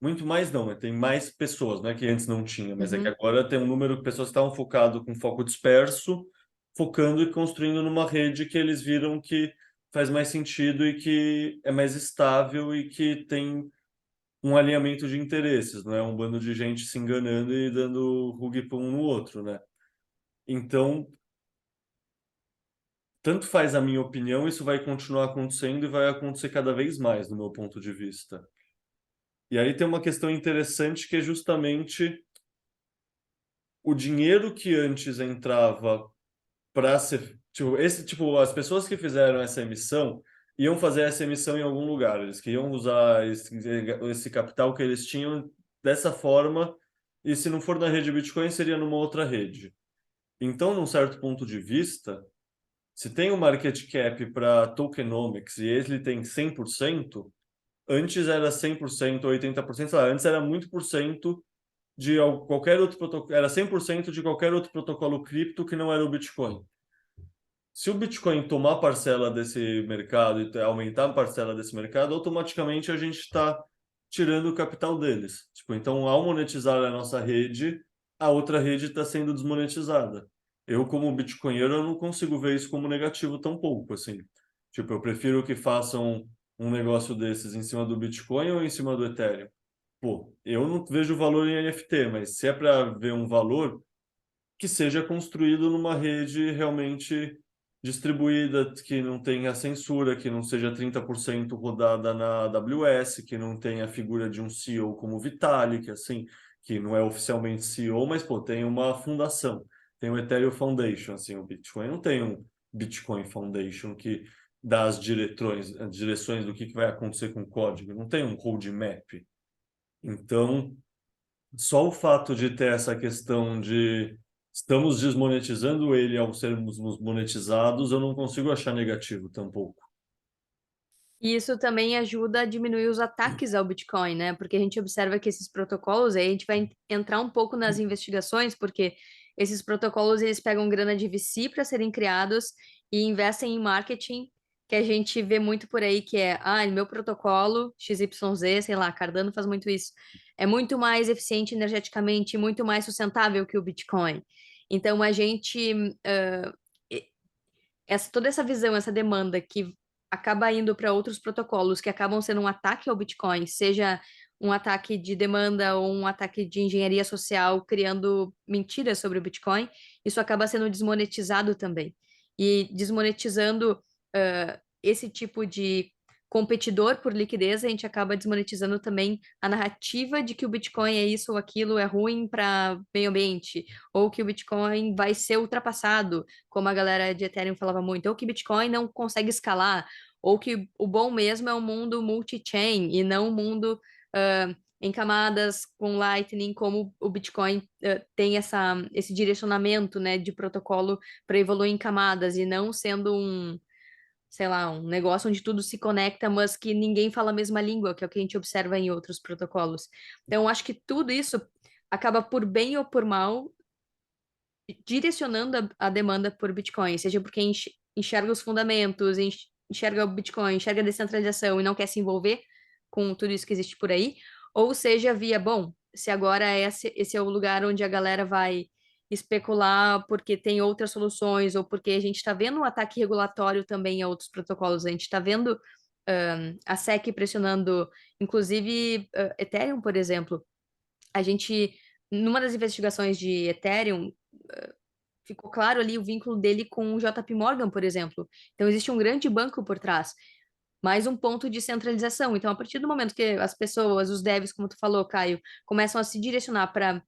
muito mais não, né? Tem mais pessoas, não é que antes não tinha, mas é que Uhum. agora tem um número de pessoas que estavam focado com foco disperso, focando e construindo numa rede que eles viram que faz mais sentido e que é mais estável e que tem um alinhamento de interesses, não é um bando de gente se enganando e dando rug para um no outro, né? Então, tanto faz a minha opinião, isso vai continuar acontecendo e vai acontecer cada vez mais, do meu ponto de vista. E aí tem uma questão interessante que é justamente o dinheiro que antes entrava para ser, tipo, esse tipo, as pessoas que fizeram essa emissão iam fazer essa emissão em algum lugar, eles queriam usar esse capital que eles tinham dessa forma, e se não for na rede Bitcoin, seria numa outra rede. Então, num certo ponto de vista, Se tem um market cap para tokenomics e ele tem 100%, antes era 100%, 80%, sei lá, antes era muito por cento de qualquer outro protocolo, era 100% de qualquer outro protocolo cripto que não era o Bitcoin. Se o Bitcoin tomar parcela desse mercado e aumentar a parcela desse mercado, automaticamente a gente está tirando o capital deles. Tipo, então, ao monetizar a nossa rede, a outra rede está sendo desmonetizada. Eu, como bitcoinheiro, eu não consigo ver isso como negativo tão pouco, assim. Tipo, eu prefiro que façam um negócio desses em cima do Bitcoin ou em cima do Ethereum. Pô, eu não vejo valor em NFT, mas se é para ver um valor, que seja construído numa rede realmente distribuída, que não tenha censura, que não seja 30% rodada na AWS, que não tenha a figura de um CEO como o Vitalik, assim, que não é oficialmente CEO, mas pô, tem uma fundação, tem o Ethereum Foundation, assim, o Bitcoin não tem um Bitcoin Foundation que dá as direções do que vai acontecer com o código, não tem um roadmap. Então, só o fato de ter essa questão de estamos desmonetizando ele ao sermos monetizados, eu não consigo achar negativo tampouco. E isso também ajuda a diminuir os ataques ao Bitcoin, né? Porque a gente observa que esses protocolos, aí a gente vai entrar um pouco nas investigações, porque esses protocolos eles pegam grana de VC para serem criados e investem em marketing, que a gente vê muito por aí, que é, meu protocolo XYZ, sei lá, Cardano faz muito isso, é muito mais eficiente energeticamente, muito mais sustentável que o Bitcoin. Então a gente toda essa visão, essa demanda que acaba indo para outros protocolos que acabam sendo um ataque ao Bitcoin, seja um ataque de demanda ou um ataque de engenharia social criando mentiras sobre o Bitcoin, isso acaba sendo desmonetizado também. E desmonetizando esse tipo de competidor por liquidez, a gente acaba desmonetizando também a narrativa de que o Bitcoin é isso ou aquilo, é ruim para meio ambiente, ou que o Bitcoin vai ser ultrapassado, como a galera de Ethereum falava muito, ou que Bitcoin não consegue escalar, ou que o bom mesmo é um mundo multi-chain e não um mundo em camadas com Lightning, como o Bitcoin tem esse direcionamento, né, de protocolo para evoluir em camadas e não sendo sei lá, um negócio onde tudo se conecta, mas que ninguém fala a mesma língua, que é o que a gente observa em outros protocolos. Então, acho que tudo isso acaba por bem ou por mal direcionando a demanda por Bitcoin, seja porque enxerga os fundamentos, enxerga o Bitcoin, enxerga a descentralização e não quer se envolver com tudo isso que existe por aí, ou seja, via, bom, se agora esse é o lugar onde a galera vai especular porque tem outras soluções, ou porque a gente está vendo um ataque regulatório também a outros protocolos, a gente está vendo a SEC pressionando, inclusive Ethereum, por exemplo, a gente, numa das investigações de Ethereum, ficou claro ali o vínculo dele com o JP Morgan, por exemplo. Então, existe um grande banco por trás. Mais um ponto de centralização. Então, a partir do momento que as pessoas, os devs, como tu falou, Caio, começam a se direcionar para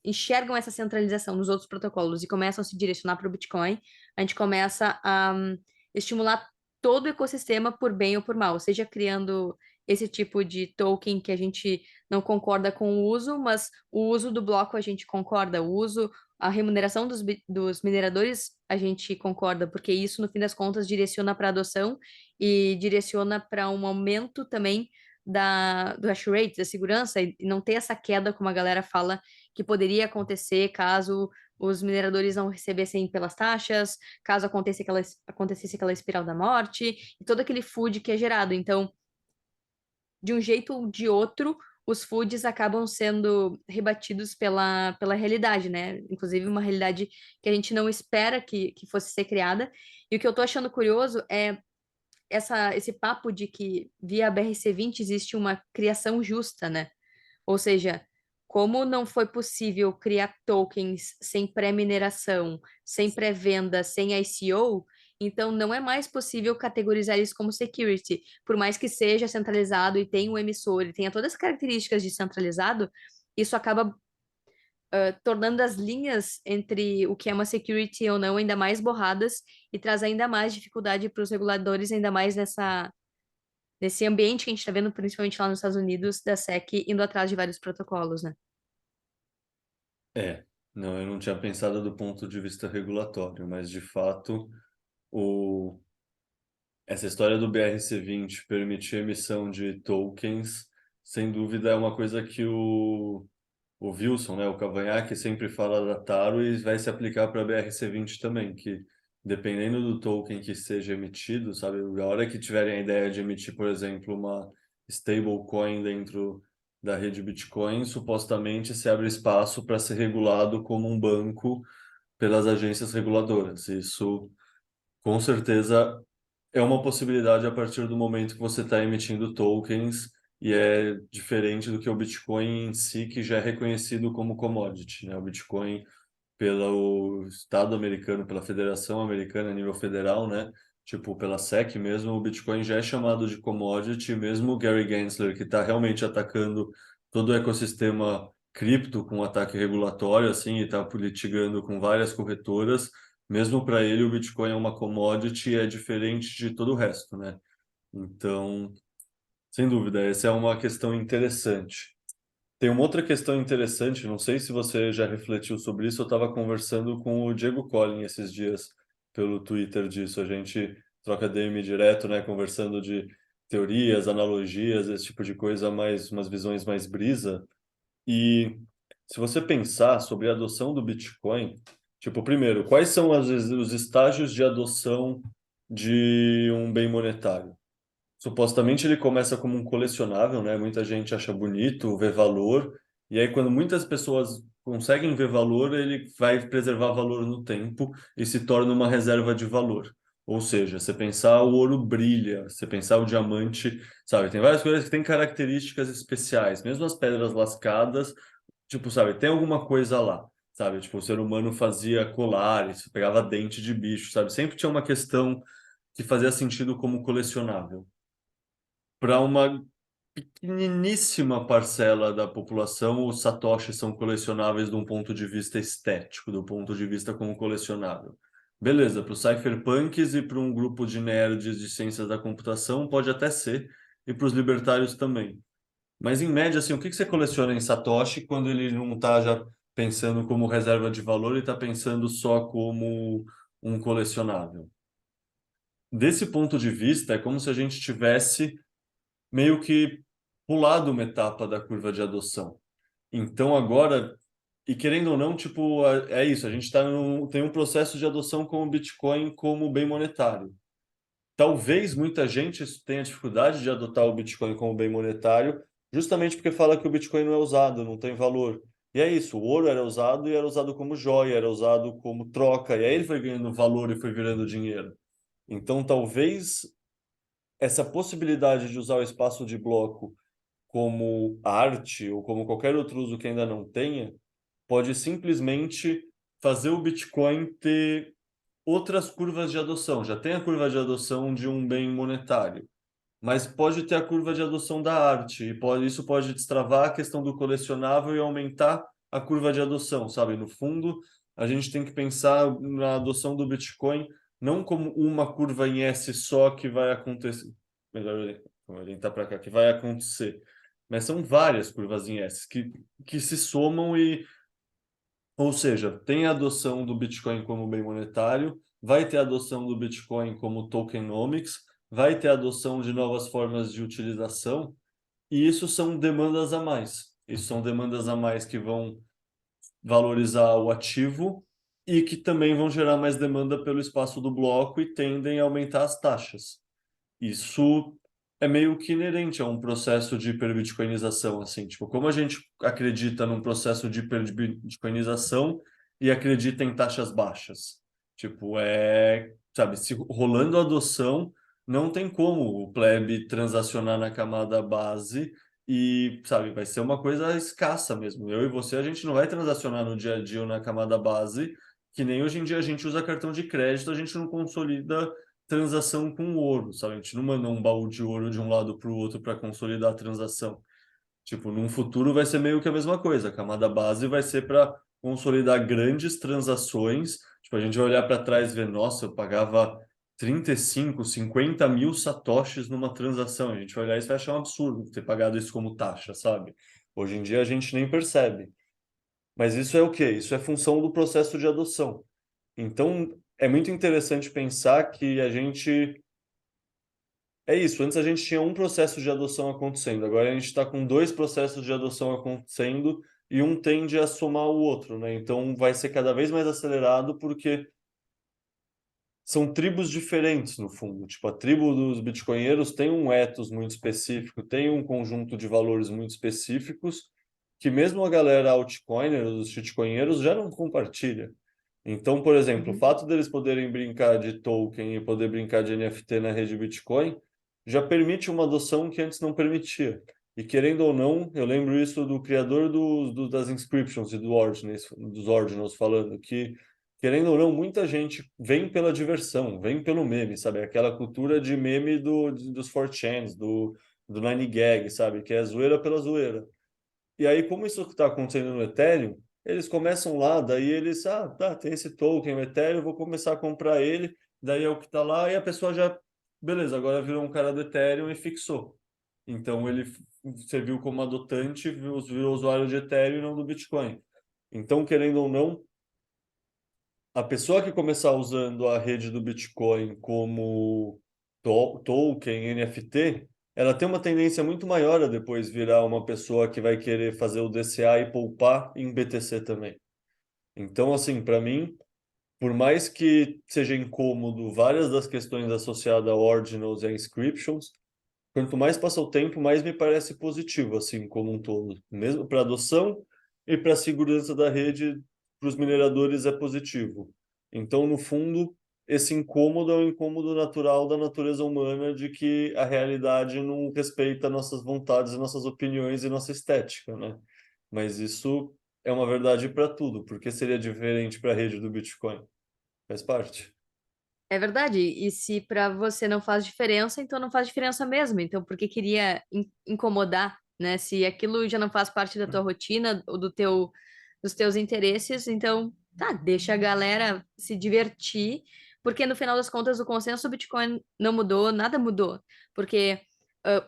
enxergam essa centralização nos outros protocolos e começam a se direcionar para o Bitcoin, a gente começa a estimular todo o ecossistema por bem ou por mal, seja criando esse tipo de token que a gente não concorda com o uso, mas o uso do bloco a gente concorda, o uso, a remuneração dos mineradores a gente concorda, porque isso, no fim das contas, direciona para adoção e direciona para um aumento também do hash rate, da segurança, e não ter essa queda, como a galera fala, que poderia acontecer caso os mineradores não recebessem pelas taxas, caso acontecesse aquela espiral da morte, e todo aquele food que é gerado. Então, de um jeito ou de outro, os foods acabam sendo rebatidos pela realidade, né? Inclusive uma realidade que a gente não espera que fosse ser criada. E o que eu tô achando curioso é esse papo de que via BRC20 existe uma criação justa, né? Ou seja, como não foi possível criar tokens sem pré-mineração, sem pré-venda, sem ICO, então não é mais possível categorizar isso como security. Por mais que seja centralizado e tenha um emissor e tenha todas as características de centralizado, isso acaba tornando as linhas entre o que é uma security ou não ainda mais borradas e traz ainda mais dificuldade para os reguladores, ainda mais nesse ambiente que a gente está vendo, principalmente lá nos Estados Unidos, da SEC indo atrás de vários protocolos, né? É, não, eu não tinha pensado do ponto de vista regulatório, mas de fato Essa história do BRC20 permitir emissão de tokens, sem dúvida é uma coisa que o Wilson, né, o Cavanhaque, sempre fala da Taro e vai se aplicar para a BRC20 também, que dependendo do token que seja emitido, sabe, a hora que tiverem a ideia de emitir, por exemplo, uma stablecoin dentro da rede Bitcoin, supostamente se abre espaço para ser regulado como um banco pelas agências reguladoras. Isso, com certeza, é uma possibilidade a partir do momento que você está emitindo tokens e é diferente do que o Bitcoin em si, que já é reconhecido como commodity, né? O Bitcoin pelo Estado americano, pela Federação Americana a nível federal, né? Tipo, pela SEC mesmo, o Bitcoin já é chamado de commodity, mesmo o Gary Gensler, que está realmente atacando todo o ecossistema cripto com ataque regulatório, assim, e está litigando com várias corretoras, mesmo para ele o Bitcoin é uma commodity e é diferente de todo o resto, né? Então, sem dúvida, essa é uma questão interessante. Tem uma outra questão interessante, não sei se você já refletiu sobre isso, eu estava conversando com o Diego Collin esses dias pelo Twitter disso, a gente troca DM direto, né, conversando de teorias, analogias, esse tipo de coisa, mais umas visões mais brisa. E se você pensar sobre a adoção do Bitcoin, tipo, primeiro, quais são os estágios de adoção de um bem monetário? Supostamente ele começa como um colecionável, né? Muita gente acha bonito, vê valor, e aí quando muitas pessoas conseguem ver valor, ele vai preservar valor no tempo e se torna uma reserva de valor. Ou seja, você pensar o ouro brilha, você pensar o diamante, sabe? Tem várias coisas que têm características especiais, mesmo as pedras lascadas, tipo, sabe, tem alguma coisa lá, sabe? Tipo, o ser humano fazia colares, pegava dente de bicho, sabe? Sempre tinha uma questão que fazia sentido como colecionável para uma pequeniníssima parcela da população, os satoshis são colecionáveis de um ponto de vista estético, do ponto de vista como colecionável. Beleza, para os cypherpunks e para um grupo de nerds de ciências da computação pode até ser, e para os libertários também. Mas em média, assim, o que que você coleciona em satoshi quando ele não está já pensando como reserva de valor e está pensando só como um colecionável? Desse ponto de vista, é como se a gente tivesse meio que pulado uma etapa da curva de adoção. Então agora, e querendo ou não, tipo, é isso, a gente tem um processo de adoção com o Bitcoin como bem monetário. Talvez muita gente tenha dificuldade de adotar o Bitcoin como bem monetário, justamente porque fala que o Bitcoin não é usado, não tem valor. E é isso, o ouro era usado e era usado como joia, era usado como troca, e aí ele foi ganhando valor e foi virando dinheiro. Então, talvez essa possibilidade de usar o espaço de bloco como arte ou como qualquer outro uso que ainda não tenha, pode simplesmente fazer o Bitcoin ter outras curvas de adoção. Já tem a curva de adoção de um bem monetário, mas pode ter a curva de adoção da arte, e isso pode destravar a questão do colecionável e aumentar a curva de adoção, sabe? No fundo, a gente tem que pensar na adoção do Bitcoin não como uma curva em S só que vai acontecer. Melhor orientar para cá, que vai acontecer. Mas são várias curvas em S que se somam e, ou seja, tem a adoção do Bitcoin como bem monetário, vai ter a adoção do Bitcoin como tokenomics, vai ter a adoção de novas formas de utilização, e isso são demandas a mais. Isso são demandas a mais que vão valorizar o ativo e que também vão gerar mais demanda pelo espaço do bloco e tendem a aumentar as taxas. Isso é meio que inerente a um processo de hiperbitcoinização, assim, tipo, como a gente acredita num processo de hiperbitcoinização e acredita em taxas baixas? Tipo, sabe, se rolando a adoção, não tem como o plebe transacionar na camada base e, sabe, vai ser uma coisa escassa mesmo. Eu e você, a gente não vai transacionar no dia a dia ou na camada base, que nem hoje em dia a gente usa cartão de crédito, a gente não consolida transação com ouro, sabe? A gente não manda um baú de ouro de um lado para o outro para consolidar a transação. Tipo, num futuro vai ser meio que a mesma coisa. A camada base vai ser para consolidar grandes transações. Tipo, a gente vai olhar para trás e ver, nossa, eu pagava 35, 50 mil satoshis numa transação. A gente vai olhar e vai achar um absurdo ter pagado isso como taxa, sabe? Hoje em dia a gente nem percebe. Mas isso é o quê? Isso é função do processo de adoção. Então, é muito interessante pensar que a gente. É isso, antes a gente tinha um processo de adoção acontecendo, agora a gente está com dois processos de adoção acontecendo e um tende a somar o outro, né? Então vai ser cada vez mais acelerado porque são tribos diferentes no fundo. Tipo, a tribo dos bitcoinheiros tem um ethos muito específico, tem um conjunto de valores muito específicos que mesmo a galera altcoiner, os shitcoinheiros, já não compartilha. Então, por exemplo, o Uhum. fato deles poderem brincar de token e poder brincar de NFT na rede Bitcoin já permite uma adoção que antes não permitia. E querendo ou não, eu lembro isso do criador das inscriptions e dos ordinals falando que, querendo ou não, muita gente vem pela diversão, vem pelo meme, sabe? Aquela cultura de meme dos 4chans, do 9gag, sabe? Que é zoeira pela zoeira. E aí, como isso está acontecendo no Ethereum, eles começam lá, daí eles, tá, tem esse token, o Ethereum, eu vou começar a comprar ele, daí é o que está lá, e a pessoa já, beleza, agora virou um cara do Ethereum e fixou. Então ele serviu como adotante, virou usuário de Ethereum e não do Bitcoin. Então, querendo ou não, a pessoa que começar usando a rede do Bitcoin como token, NFT, ela tem uma tendência muito maior a depois virar uma pessoa que vai querer fazer o DCA e poupar em BTC também. Então, assim, para mim, por mais que seja incômodo várias das questões associadas a ordinals e a inscriptions, quanto mais passa o tempo, mais me parece positivo, assim, como um todo. Mesmo para adoção e para a segurança da rede, para os mineradores é positivo. Então, no fundo, esse incômodo é um incômodo natural da natureza humana de que a realidade não respeita nossas vontades, nossas opiniões e nossa estética, né? Mas isso é uma verdade para tudo. Por que seria diferente para a rede do Bitcoin? Faz parte. É verdade. E se para você não faz diferença, então não faz diferença mesmo. Então, por que queria incomodar, né? Se aquilo já não faz parte da tua rotina ou dos teus interesses, então tá, deixa a galera se divertir, porque no final das contas o consenso do Bitcoin não mudou, nada mudou, porque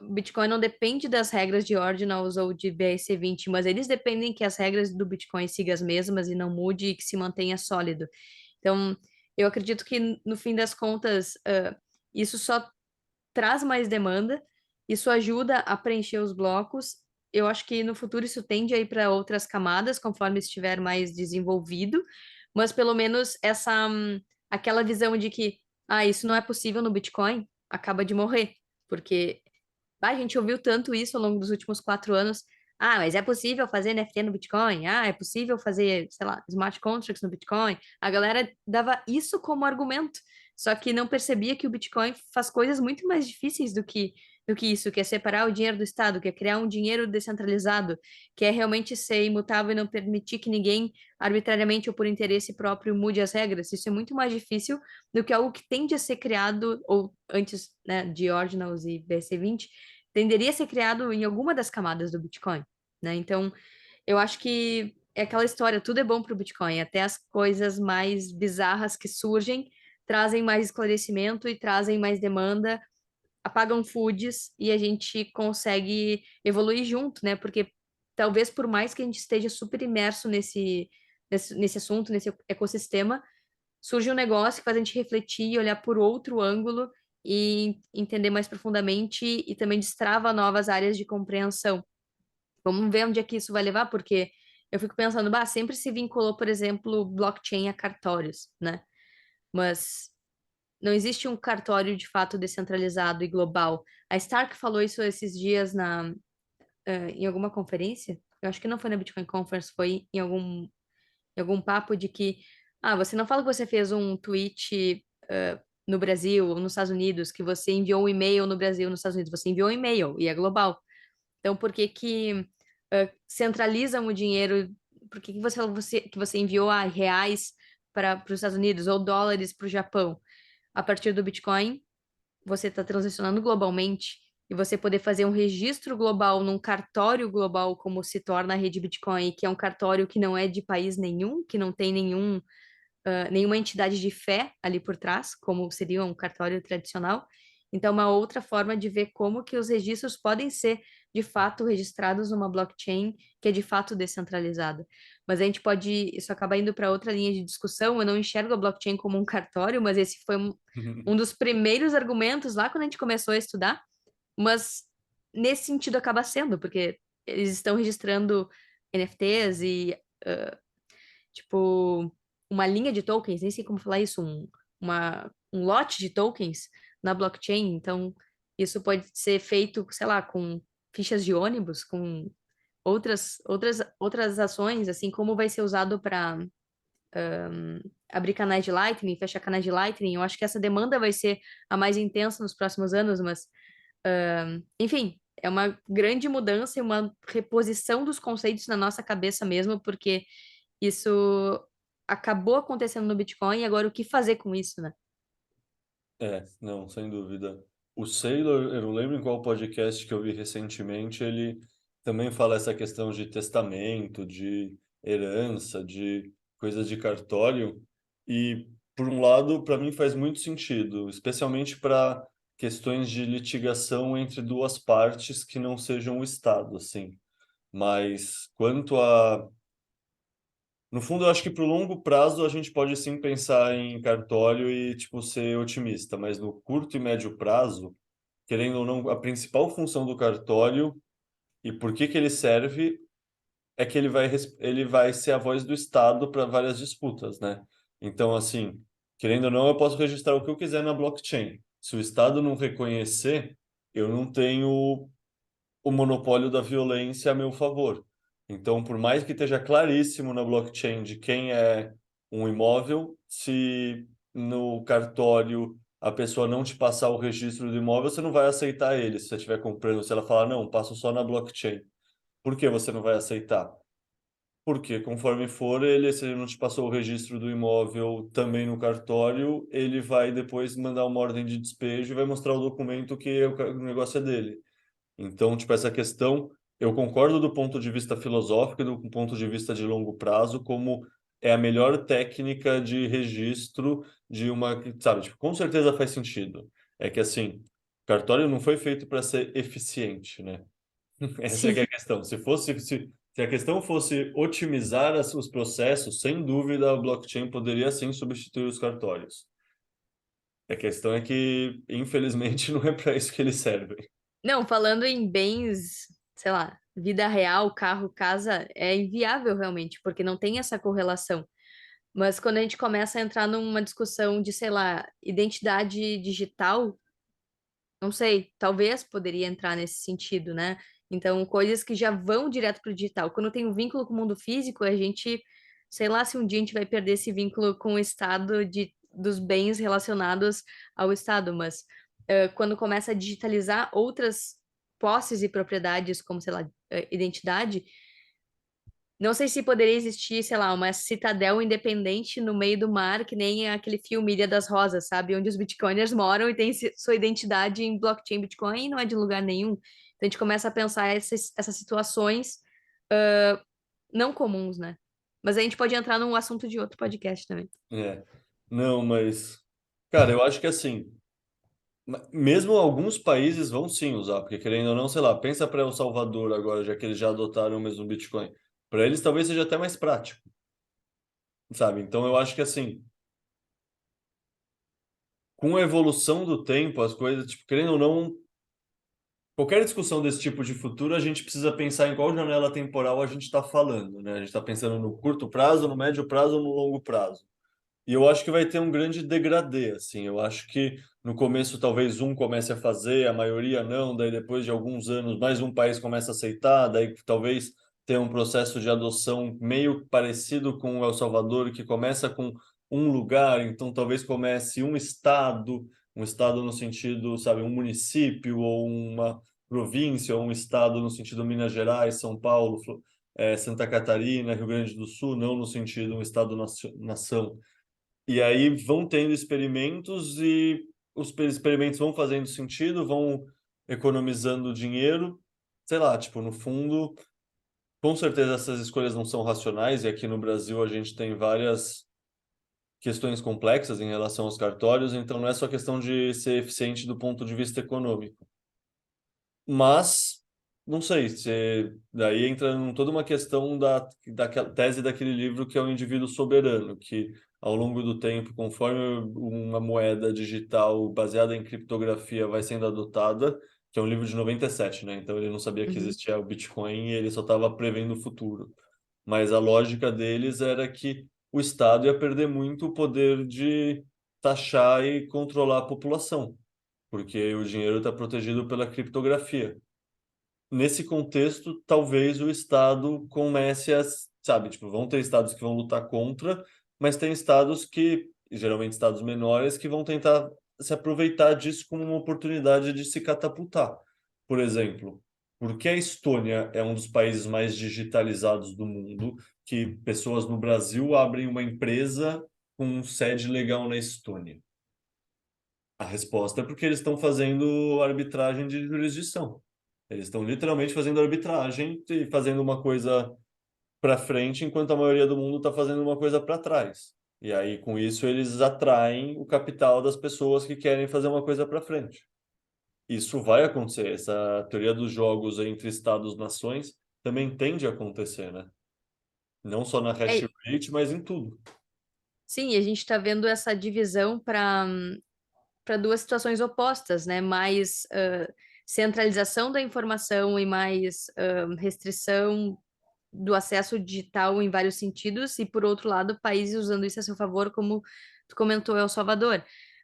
o Bitcoin não depende das regras de Ordinals ou de BRC20, mas eles dependem que as regras do Bitcoin sigam as mesmas e não mude e que se mantenha sólido. Então, eu acredito que no fim das contas, isso só traz mais demanda, isso ajuda a preencher os blocos. Eu acho que no futuro isso tende a ir para outras camadas, conforme estiver mais desenvolvido, mas pelo menos aquela visão de que isso não é possível no Bitcoin acaba de morrer, porque a gente ouviu tanto isso ao longo dos últimos 4 anos. Mas é possível fazer NFT no Bitcoin? É possível fazer, sei lá, smart contracts no Bitcoin? A galera dava isso como argumento, só que não percebia que o Bitcoin faz coisas muito mais difíceis do que isso, que é separar o dinheiro do Estado, que é criar um dinheiro descentralizado, que é realmente ser imutável e não permitir que ninguém, arbitrariamente ou por interesse próprio, mude as regras. Isso é muito mais difícil do que algo que tende a ser criado, ou antes, né, de Ordinals e BRC20, tenderia a ser criado em alguma das camadas do Bitcoin, né? Então, eu acho que é aquela história, tudo é bom para o Bitcoin, até as coisas mais bizarras que surgem trazem mais esclarecimento e trazem mais demanda, apagam foods e a gente consegue evoluir junto, né? Porque talvez por mais que a gente esteja super imerso nesse assunto, nesse ecossistema, surge um negócio que faz a gente refletir e olhar por outro ângulo e entender mais profundamente e também destrava novas áreas de compreensão. Vamos ver onde é que isso vai levar, porque eu fico pensando, sempre se vinculou, por exemplo, blockchain a cartórios, né? Mas não existe um cartório de fato descentralizado e global. A Stark falou isso esses dias em alguma conferência. Eu acho que não foi na Bitcoin Conference, foi em algum papo de que, você não fala que você fez um tweet no Brasil ou nos Estados Unidos, que você enviou um e-mail no Brasil ou nos Estados Unidos, você enviou um e-mail e é global. Então, por que que centralizam o dinheiro? Por que que você falou que você enviou reais para os Estados Unidos ou dólares para o Japão? A partir do Bitcoin, você está transacionando globalmente e você poder fazer um registro global num cartório global, como se torna a rede Bitcoin, que é um cartório que não é de país nenhum, que não tem nenhuma entidade de fé ali por trás, como seria um cartório tradicional. Então, uma outra forma de ver como que os registros podem ser, de fato, registrados numa blockchain que é de fato descentralizada. Mas a gente pode, isso acaba indo para outra linha de discussão. Eu não enxergo a blockchain como um cartório, mas esse foi um dos primeiros argumentos lá quando a gente começou a estudar. Mas nesse sentido acaba sendo, porque eles estão registrando NFTs e, tipo, uma linha de tokens, nem sei como falar isso, um lote de tokens na blockchain. Então, isso pode ser feito, sei lá, com fichas de ônibus, com outras ações, assim como vai ser usado para abrir canais de Lightning, fechar canais de Lightning. Eu acho que essa demanda vai ser a mais intensa nos próximos anos, mas, enfim, é uma grande mudança e uma reposição dos conceitos na nossa cabeça mesmo, porque isso acabou acontecendo no Bitcoin, e agora o que fazer com isso, né? Não, sem dúvida. O Saylor, eu não lembro em qual podcast que eu vi recentemente, ele também fala essa questão de testamento, de herança, de coisas de cartório. E, por um lado, para mim faz muito sentido, especialmente para questões de litigação entre duas partes que não sejam o Estado, assim. Mas quanto a no fundo, eu acho que para o longo prazo a gente pode sim pensar em cartório e tipo ser otimista, mas no curto e médio prazo, querendo ou não, a principal função do cartório e por que que ele serve é que ele vai ser a voz do Estado para várias disputas, né? Então, assim, querendo ou não, eu posso registrar o que eu quiser na blockchain. Se o Estado não reconhecer, eu não tenho o monopólio da violência a meu favor. Então, por mais que esteja claríssimo na blockchain de quem é um imóvel, se no cartório a pessoa não te passar o registro do imóvel, você não vai aceitar ele. Se você estiver comprando, se ela falar, não, passo só na blockchain. Por que você não vai aceitar? Porque conforme for ele, se ele não te passou o registro do imóvel também no cartório, ele vai depois mandar uma ordem de despejo e vai mostrar o documento que o negócio é dele. Então, tipo, essa questão, eu concordo do ponto de vista filosófico e do ponto de vista de longo prazo, como é a melhor técnica de registro de uma, sabe, tipo, com certeza faz sentido. É que assim, cartório não foi feito para ser eficiente, né? Essa que é Sim. a questão. Se a questão fosse otimizar os processos, sem dúvida a blockchain poderia sim substituir os cartórios. A questão é que, infelizmente, não é para isso que eles servem. Não, falando em bens, sei lá, vida real, carro, casa, é inviável realmente, porque não tem essa correlação. Mas quando a gente começa a entrar numa discussão de, sei lá, identidade digital, não sei, talvez poderia entrar nesse sentido, né? Então, coisas que já vão direto para o digital. Quando tem um vínculo com o mundo físico, a gente, sei lá, se um dia a gente vai perder esse vínculo com o estado dos bens relacionados ao estado, mas quando começa a digitalizar outras posses e propriedades, como, sei lá, identidade, não sei se poderia existir, sei lá, uma citadel independente no meio do mar, que nem aquele filme Ilha das Rosas, sabe? Onde os bitcoiners moram e têm sua identidade em blockchain Bitcoin e não é de lugar nenhum. Então a gente começa a pensar essas situações não comuns, né? Mas a gente pode entrar num assunto de outro podcast também. É. Não, mas, cara, eu acho que assim, mesmo alguns países vão sim usar, porque querendo ou não, sei lá, pensa para El Salvador agora, já que eles já adotaram o mesmo Bitcoin. Para eles talvez seja até mais prático, sabe? Então eu acho que assim, com a evolução do tempo, as coisas, tipo, querendo ou não, qualquer discussão desse tipo de futuro, a gente precisa pensar em qual janela temporal a gente está falando, né? A gente está pensando no curto prazo, no médio prazo ou no longo prazo. E eu acho que vai ter um grande degradê, assim. Eu acho que no começo talvez um comece a fazer, a maioria não, daí depois de alguns anos mais um país começa a aceitar, daí talvez tenha um processo de adoção meio parecido com o El Salvador, que começa com um lugar, então talvez comece um estado no sentido, sabe, um município ou uma província, ou um estado no sentido Minas Gerais, São Paulo, Santa Catarina, Rio Grande do Sul, não no sentido um estado-nação. E aí vão tendo experimentos e os experimentos vão fazendo sentido, vão economizando dinheiro. Sei lá, tipo, no fundo, com certeza essas escolhas não são racionais, e aqui no Brasil a gente tem várias questões complexas em relação aos cartórios, então não é só questão de ser eficiente do ponto de vista econômico. Mas, não sei, daí entra em toda uma questão daquela tese daquele livro que é o indivíduo soberano, que ao longo do tempo, conforme uma moeda digital baseada em criptografia vai sendo adotada, que é um livro de 97, né? Então ele não sabia que Uhum. existia o Bitcoin e ele só estava prevendo o futuro. Mas a lógica deles era que o Estado ia perder muito o poder de taxar e controlar a população, porque o dinheiro está protegido pela criptografia. Nesse contexto, talvez o Estado comece a, sabe, tipo, vão ter estados que vão lutar contra, mas tem estados que, geralmente estados menores, que vão tentar se aproveitar disso como uma oportunidade de se catapultar. Por exemplo, porque a Estônia é um dos países mais digitalizados do mundo, que pessoas no Brasil abrem uma empresa com sede legal na Estônia? A resposta é porque eles estão fazendo arbitragem de jurisdição. Eles estão literalmente fazendo arbitragem e fazendo uma coisa para frente, enquanto a maioria do mundo está fazendo uma coisa para trás. E aí, com isso, eles atraem o capital das pessoas que querem fazer uma coisa para frente. Isso vai acontecer. Essa teoria dos jogos entre estados-nações também tende a acontecer, né? Não só na hash É, rate, mas em tudo. sim, a gente está vendo essa divisão para duas situações opostas, né? Mais centralização da informação e mais restrição do acesso digital em vários sentidos, e por outro lado, países usando isso a seu favor, como tu comentou, El Salvador.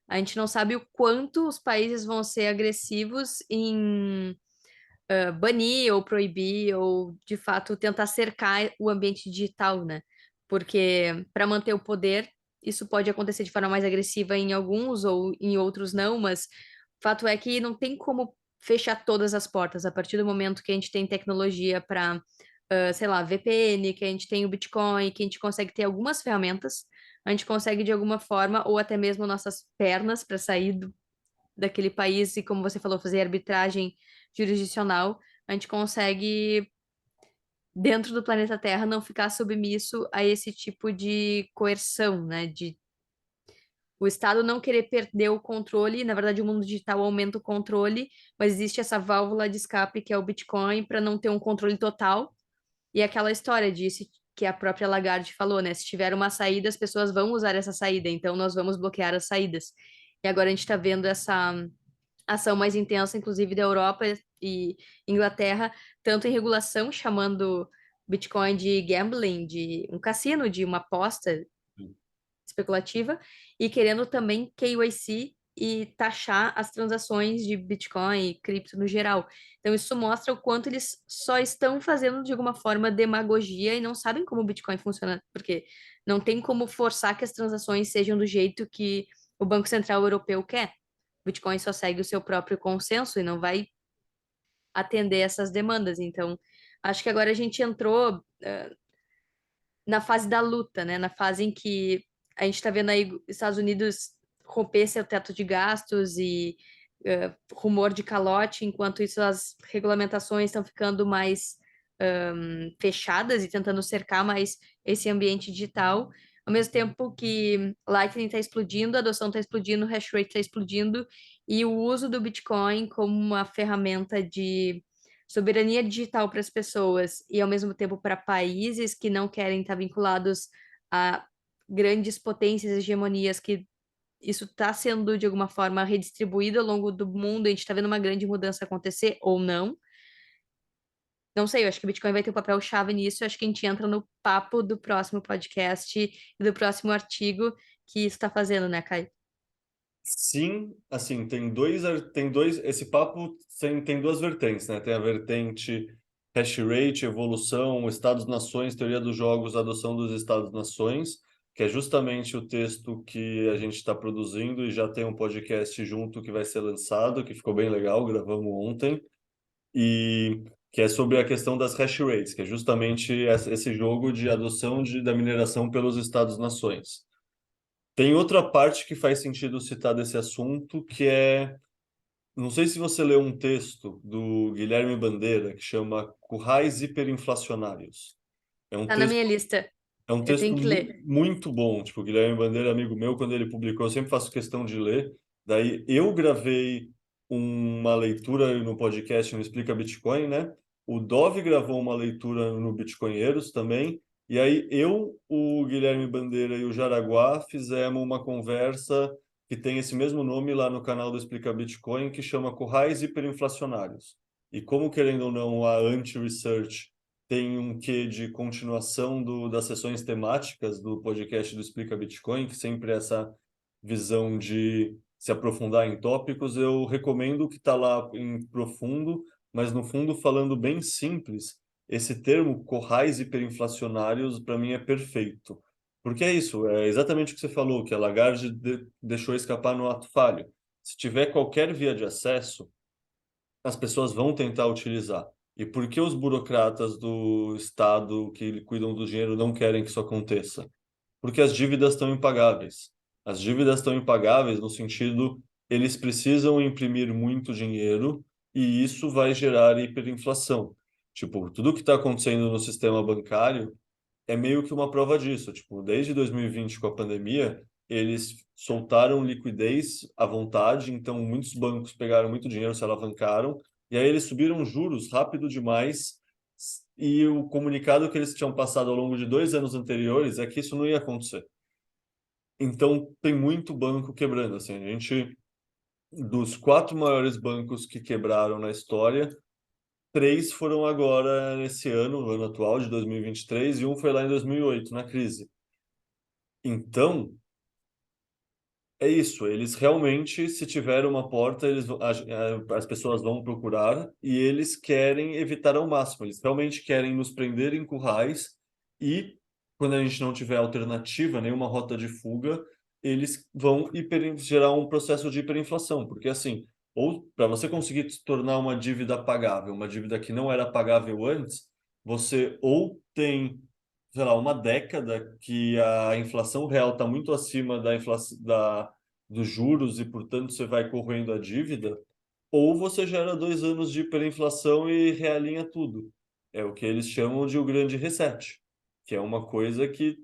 A gente não sabe o quanto os países vão ser agressivos em banir ou proibir ou, de fato, tentar cercar o ambiente digital, né? Porque para manter o poder, isso pode acontecer de forma mais agressiva em alguns ou em outros não, mas o fato é que não tem como fechar todas as portas a partir do momento que a gente tem tecnologia para, sei lá, VPN, que a gente tem o Bitcoin, que a gente consegue ter algumas ferramentas, a gente consegue de alguma forma, ou até mesmo nossas pernas para sair daquele país e, como você falou, fazer arbitragem jurisdicional, a gente consegue, dentro do planeta Terra, não ficar submisso a esse tipo de coerção, né? De o Estado não querer perder o controle, na verdade, o mundo digital aumenta o controle, mas existe essa válvula de escape que é o Bitcoin para não ter um controle total. E aquela história disse que a própria Lagarde falou, né? Se tiver uma saída, as pessoas vão usar essa saída, então nós vamos bloquear as saídas. E agora a gente está vendo essa ação mais intensa, inclusive da Europa e Inglaterra, tanto em regulação, chamando Bitcoin de gambling, de um cassino, de uma aposta especulativa, e querendo também KYC e taxar as transações de Bitcoin e cripto no geral. Então, isso mostra o quanto eles só estão fazendo de alguma forma demagogia e não sabem como o Bitcoin funciona, porque não tem como forçar que as transações sejam do jeito que o Banco Central Europeu quer. O Bitcoin só segue o seu próprio consenso e não vai atender essas demandas. Então, acho que agora a gente entrou na fase da luta, né? Na fase em que a gente está vendo aí os Estados Unidos romper seu teto de gastos e rumor de calote, enquanto isso as regulamentações estão ficando mais fechadas e tentando cercar mais esse ambiente digital, ao mesmo tempo que Lightning está explodindo, a adoção está explodindo, o hash rate está explodindo, e o uso do Bitcoin como uma ferramenta de soberania digital para as pessoas e, ao mesmo tempo, para países que não querem estar vinculados a grandes potências e hegemonias, que isso está sendo, de alguma forma, redistribuído ao longo do mundo, a gente está vendo uma grande mudança acontecer ou não. Não sei, eu acho que o Bitcoin vai ter um papel-chave nisso, eu acho que a gente entra no papo do próximo podcast e do próximo artigo que isso está fazendo, né, Caio? Sim, assim, esse papo tem duas vertentes, né? Tem a vertente hash rate, evolução, Estados-nações, teoria dos jogos, adoção dos Estados-nações, que é justamente o texto que a gente está produzindo e já tem um podcast junto que vai ser lançado, que ficou bem legal, gravamos ontem, e que é sobre a questão das hash rates, que é justamente esse jogo de adoção da mineração pelos Estados-nações. Tem outra parte que faz sentido citar desse assunto, que é, não sei se você leu um texto do Guilherme Bandeira, que chama Currais Hiperinflacionários. É um Tá na texto, minha lista. É um Eu texto tenho que ler. muito bom. Tipo, o Guilherme Bandeira, amigo meu, quando ele publicou, eu sempre faço questão de ler. Daí eu gravei uma leitura no podcast no Explica Bitcoin, né? O Dove gravou uma leitura no Bitcoinheiros também. E aí eu, o Guilherme Bandeira e o Jaraguá fizemos uma conversa que tem esse mesmo nome lá no canal do Explica Bitcoin, que chama Currais Hiperinflacionários. E como, querendo ou não, a Anti-Research tem um quê de continuação das sessões temáticas do podcast do Explica Bitcoin, que sempre é essa visão de se aprofundar em tópicos. Eu recomendo que está lá em profundo, mas no fundo, falando bem simples, esse termo corrais hiperinflacionários, para mim, é perfeito. Porque é isso, é exatamente o que você falou, que a Lagarde deixou escapar no ato falho. Se tiver qualquer via de acesso, as pessoas vão tentar utilizar. E por que os burocratas do Estado que cuidam do dinheiro não querem que isso aconteça? Porque as dívidas estão impagáveis. As dívidas estão impagáveis no sentido, eles precisam imprimir muito dinheiro e isso vai gerar hiperinflação. Tipo, tudo que está acontecendo no sistema bancário é meio que uma prova disso. Tipo, desde 2020 com a pandemia, eles soltaram liquidez à vontade, então muitos bancos pegaram muito dinheiro, se alavancaram, e aí eles subiram juros rápido demais. E o comunicado que eles tinham passado ao longo de 2 anos anteriores é que isso não ia acontecer. Então, tem muito banco quebrando. Assim, a gente, dos 4 maiores bancos que quebraram na história, 3 foram agora nesse ano, no ano atual de 2023, e um foi lá em 2008, na crise. Então, é isso. Eles realmente, se tiver uma porta, as pessoas vão procurar e eles querem evitar ao máximo. Eles realmente querem nos prender em currais e, quando a gente não tiver alternativa, nenhuma rota de fuga, eles vão gerar um processo de hiperinflação. Porque, assim, ou para você conseguir se tornar uma dívida pagável, uma dívida que não era pagável antes, você ou tem, sei lá, uma década que a inflação real está muito acima da inflação dos juros e, portanto, você vai corroendo a dívida, ou você gera 2 anos de hiperinflação e realinha tudo. É o que eles chamam de o grande reset, que é uma coisa que,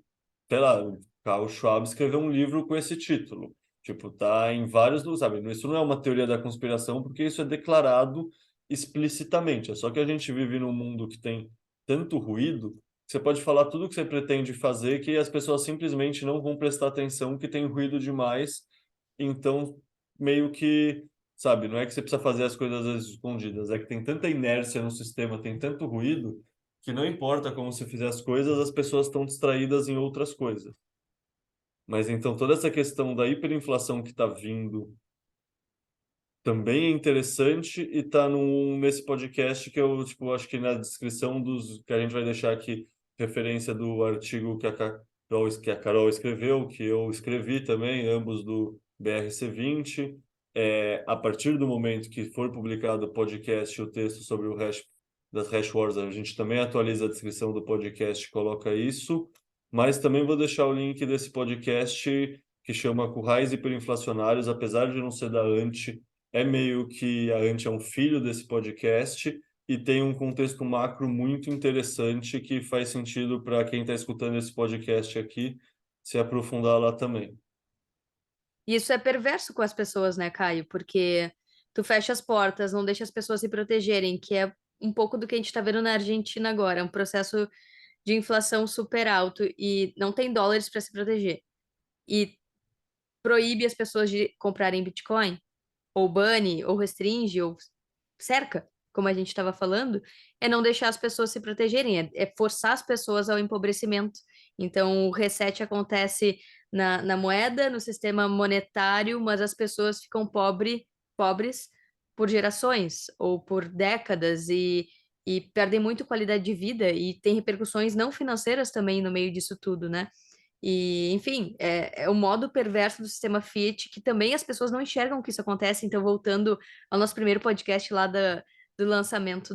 sei lá, o Carl Schwab escreveu um livro com esse título. Tipo, tá em vários, sabe? Isso não é uma teoria da conspiração, porque isso é declarado explicitamente. É só que a gente vive num mundo que tem tanto ruído, que você pode falar tudo o que você pretende fazer, que as pessoas simplesmente não vão prestar atenção, que tem ruído demais. Então, meio que, sabe, não é que você precisa fazer as coisas às vezes escondidas, é que tem tanta inércia no sistema, tem tanto ruído, que não importa como você fizer as coisas, as pessoas estão distraídas em outras coisas. Mas então toda essa questão da hiperinflação que está vindo também é interessante e está nesse podcast que eu, tipo, acho que na descrição dos que a gente vai deixar aqui referência do artigo que a Carol escreveu, que eu escrevi também, ambos do BRC20. A partir do momento que for publicado o podcast e o texto sobre o hash das hash wars, a gente também atualiza a descrição do podcast e coloca isso, mas também vou deixar o link desse podcast que chama Currais Hiperinflacionários, apesar de não ser da Ante, é meio que a Ante é um filho desse podcast e tem um contexto macro muito interessante que faz sentido para quem está escutando esse podcast aqui se aprofundar lá também. E isso é perverso com as pessoas, né, Caio? Porque tu fecha as portas, não deixa as pessoas se protegerem, que é um pouco do que a gente está vendo na Argentina agora, um processo de inflação super alto e não tem dólares para se proteger. E proíbe as pessoas de comprarem Bitcoin, ou bane, ou restringe, ou cerca, como a gente estava falando, é não deixar as pessoas se protegerem, é forçar as pessoas ao empobrecimento. Então, o reset acontece na moeda, no sistema monetário, mas as pessoas ficam pobres por gerações ou por décadas e perdem muito qualidade de vida e tem repercussões não financeiras também no meio disso tudo, né? E, enfim, é o modo perverso do sistema Fiat que também as pessoas não enxergam que isso acontece. Então, voltando ao nosso primeiro podcast lá do lançamento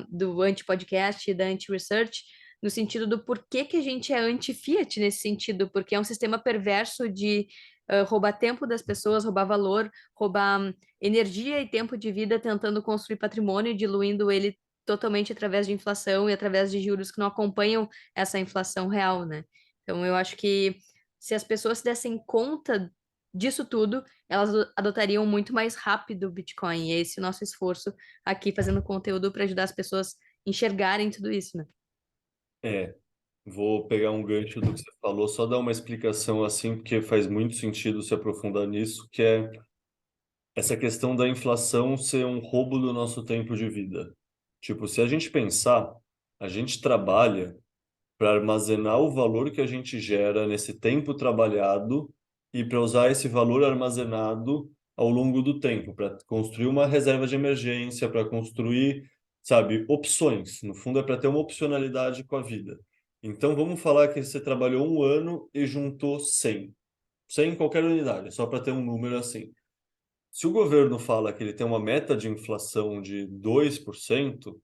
do anti-podcast e da anti-research, no sentido do porquê que a gente é anti-Fiat nesse sentido, porque é um sistema perverso de roubar tempo das pessoas, roubar valor, roubar energia e tempo de vida, tentando construir patrimônio, diluindo ele totalmente através de inflação e através de juros que não acompanham essa inflação real, né? Então, eu acho que se as pessoas se dessem conta disso tudo, elas adotariam muito mais rápido o Bitcoin. E é esse o nosso esforço aqui fazendo conteúdo para ajudar as pessoas a enxergarem tudo isso, né? É, vou pegar um gancho do que você falou, só dar uma explicação assim, porque faz muito sentido se aprofundar nisso, que é essa questão da inflação ser um roubo do nosso tempo de vida. Tipo, se a gente pensar, a gente trabalha para armazenar o valor que a gente gera nesse tempo trabalhado e para usar esse valor armazenado ao longo do tempo, para construir uma reserva de emergência, para construir, sabe, opções. No fundo, é para ter uma opcionalidade com a vida. Então, vamos falar que você trabalhou um ano e juntou 100. 100 em qualquer unidade, só para ter um número assim. Se o governo fala que ele tem uma meta de inflação de 2%,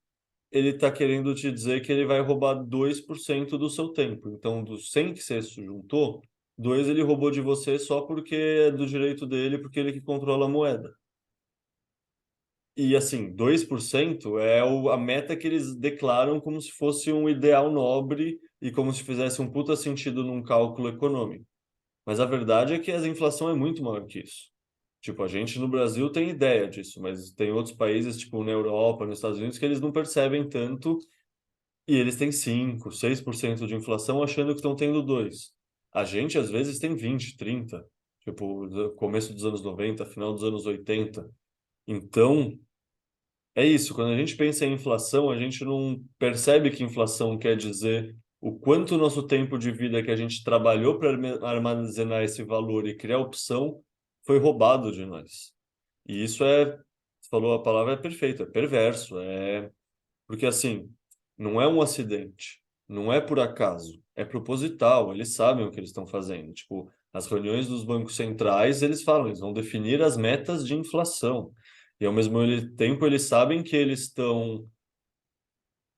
ele está querendo te dizer que ele vai roubar 2% do seu tempo. Então, dos 100 que você juntou, 2 ele roubou de você só porque é do direito dele, porque ele que controla a moeda. E assim, 2% é a meta que eles declaram como se fosse um ideal nobre e como se fizesse um puta sentido num cálculo econômico. Mas a verdade é que a inflação é muito maior que isso. Tipo, a gente no Brasil tem ideia disso, mas tem outros países, tipo na Europa, nos Estados Unidos, que eles não percebem tanto e eles têm 5, 6% de inflação achando que estão tendo 2. A gente, às vezes, tem 20, 30. Tipo, começo dos anos 90, final dos anos 80. Então, é isso. Quando a gente pensa em inflação, a gente não percebe que inflação quer dizer o quanto o nosso tempo de vida que a gente trabalhou para armazenar esse valor e criar opção foi roubado de nós. E isso você falou a palavra é perfeita, é perverso, porque assim, não é um acidente, não é por acaso, é proposital, eles sabem o que eles estão fazendo. Tipo, as reuniões dos bancos centrais, eles falam, eles vão definir as metas de inflação. E ao mesmo tempo, eles sabem que eles estão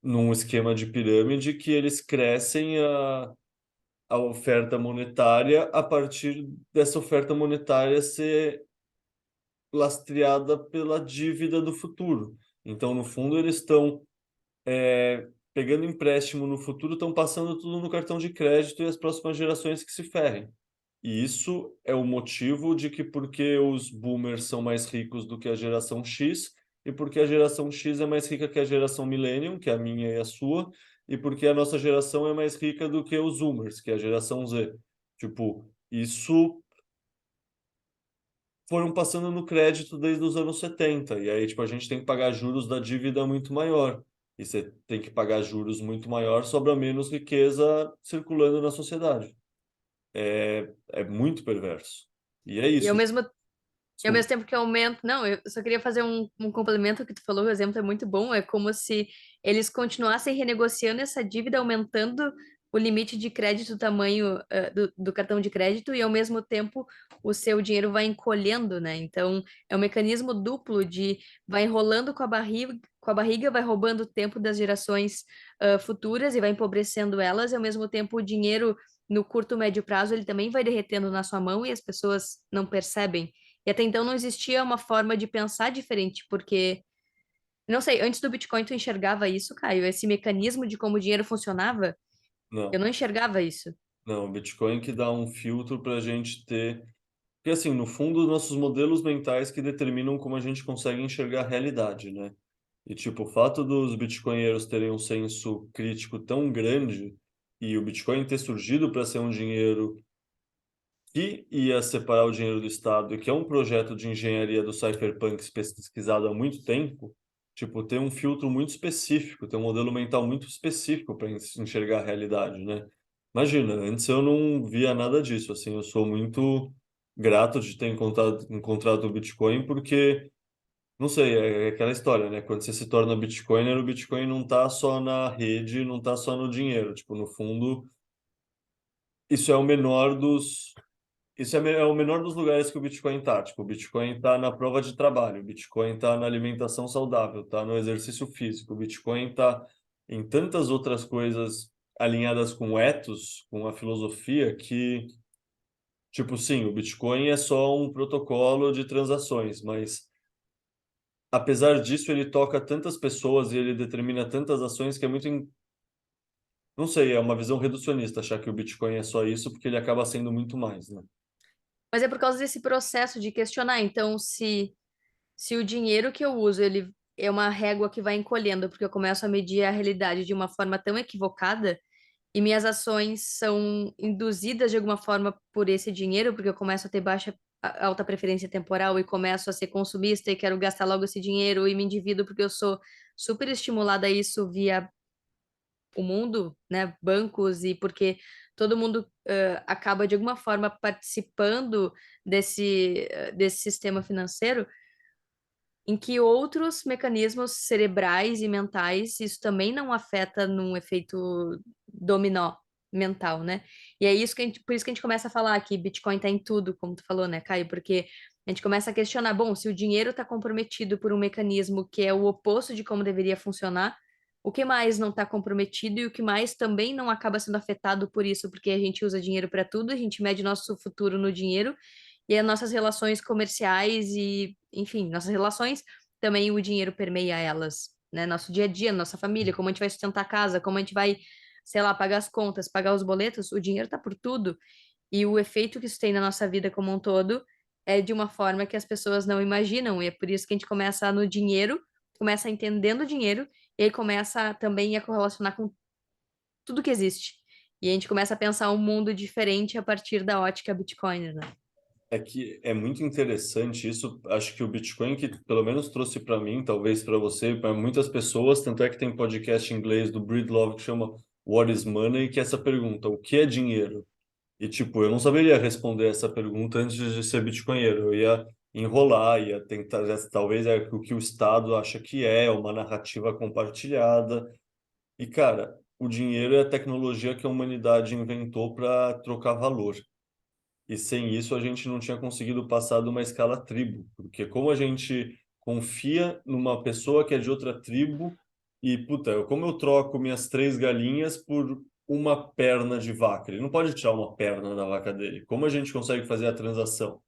num esquema de pirâmide que eles crescem a oferta monetária a partir dessa oferta monetária ser lastreada pela dívida do futuro. Então, no fundo, eles estão pegando empréstimo no futuro, estão passando tudo no cartão de crédito e as próximas gerações que se ferrem. E isso é o motivo de que porque os boomers são mais ricos do que a geração X, e porque a geração X é mais rica que a geração Millennium, que é a minha e a sua, e porque a nossa geração é mais rica do que os Zoomers, que é a geração Z. Tipo, isso foram passando no crédito desde os anos 70. E aí, tipo, a gente tem que pagar juros da dívida muito maior. E você tem que pagar juros muito maior, sobra menos riqueza circulando na sociedade. É muito perverso. E é E ao isso. mesmo E ao Desculpa. mesmo tempo que aumenta. Não, eu só queria fazer um complemento que tu falou, o exemplo é muito bom. É como se eles continuassem renegociando essa dívida, aumentando o limite de crédito, o tamanho, do cartão de crédito, e ao mesmo tempo o seu dinheiro vai encolhendo, né? Então é um mecanismo duplo de vai enrolando com a barriga, vai roubando o tempo das gerações futuras e vai empobrecendo elas, e ao mesmo tempo o dinheiro. No curto, médio prazo, ele também vai derretendo na sua mão e as pessoas não percebem. E até então não existia uma forma de pensar diferente, porque, não sei, antes do Bitcoin tu enxergava isso, Caio? Esse mecanismo de como o dinheiro funcionava? Eu Não, não enxergava isso. não. O Bitcoin que dá um filtro para a gente ter. Porque, assim, no fundo, nossos modelos mentais que determinam como a gente consegue enxergar a realidade, né? E, tipo, o fato dos bitcoinheiros terem um senso crítico tão grande e o Bitcoin ter surgido para ser um dinheiro que ia separar o dinheiro do Estado e que é um projeto de engenharia do cypherpunk pesquisado há muito tempo, tipo, tem um filtro muito específico, tem um modelo mental muito específico para enxergar a realidade, né? Imagina, antes eu não via nada disso, assim, eu sou muito grato de ter encontrado o Bitcoin porque, não sei, é aquela história, né? Quando você se torna Bitcoiner, o Bitcoin não tá só na rede, não tá só no dinheiro, tipo, no fundo, isso é o menor dos isso é o menor dos lugares que o Bitcoin tá. Tipo, o Bitcoin tá na prova de trabalho, o Bitcoin tá na alimentação saudável, tá no exercício físico, o Bitcoin tá em tantas outras coisas alinhadas com o ethos, com a filosofia, que, tipo, sim, o Bitcoin é só um protocolo de transações, mas apesar disso, ele toca tantas pessoas e ele determina tantas ações que é muito Não sei, é uma visão reducionista achar que o Bitcoin é só isso, porque ele acaba sendo muito mais, né? Mas é por causa desse processo de questionar. Então, se o dinheiro que eu uso, ele é uma régua que vai encolhendo, porque eu começo a medir a realidade de uma forma tão equivocada, e minhas ações são induzidas de alguma forma por esse dinheiro, porque eu começo a ter alta preferência temporal e começo a ser consumista e quero gastar logo esse dinheiro e me endivido porque eu sou super estimulada a isso via o mundo, né, bancos e porque todo mundo acaba de alguma forma participando desse sistema financeiro em que outros mecanismos cerebrais e mentais, isso também não afeta num efeito dominó mental, né? E é isso que por isso que a gente começa a falar que Bitcoin tá em tudo, como tu falou, né, Caio? Porque a gente começa a questionar, bom, se o dinheiro está comprometido por um mecanismo que é o oposto de como deveria funcionar, o que mais não está comprometido e o que mais também não acaba sendo afetado por isso, porque a gente usa dinheiro para tudo, a gente mede nosso futuro no dinheiro e as nossas relações comerciais e, enfim, nossas relações, também o dinheiro permeia elas, né? Nosso dia a dia, nossa família, como a gente vai sustentar a casa, como a gente vai, sei lá, pagar as contas, pagar os boletos, o dinheiro tá por tudo. E o efeito que isso tem na nossa vida como um todo é de uma forma que as pessoas não imaginam. E é por isso que a gente começa no dinheiro, começa entendendo o dinheiro, e aí começa também a correlacionar com tudo que existe. E a gente começa a pensar um mundo diferente a partir da ótica Bitcoin, né? É que é muito interessante isso. Acho que o Bitcoin, que pelo menos trouxe para mim, talvez para você, para muitas pessoas, tanto é que tem podcast em inglês do Breedlove que chama What is Money, que é essa pergunta, o que é dinheiro? E, tipo, eu não saberia responder essa pergunta antes de ser bitcoinheiro. Eu ia enrolar, ia tentar, talvez é o que o Estado acha que é, uma narrativa compartilhada. E, cara, o dinheiro é a tecnologia que a humanidade inventou para trocar valor. E sem isso a gente não tinha conseguido passar de uma escala tribo, porque como a gente confia numa pessoa que é de outra tribo e, puta, como eu troco minhas 3 galinhas por uma perna de vaca? Ele não pode tirar uma perna da vaca dele. Como a gente consegue fazer a transação?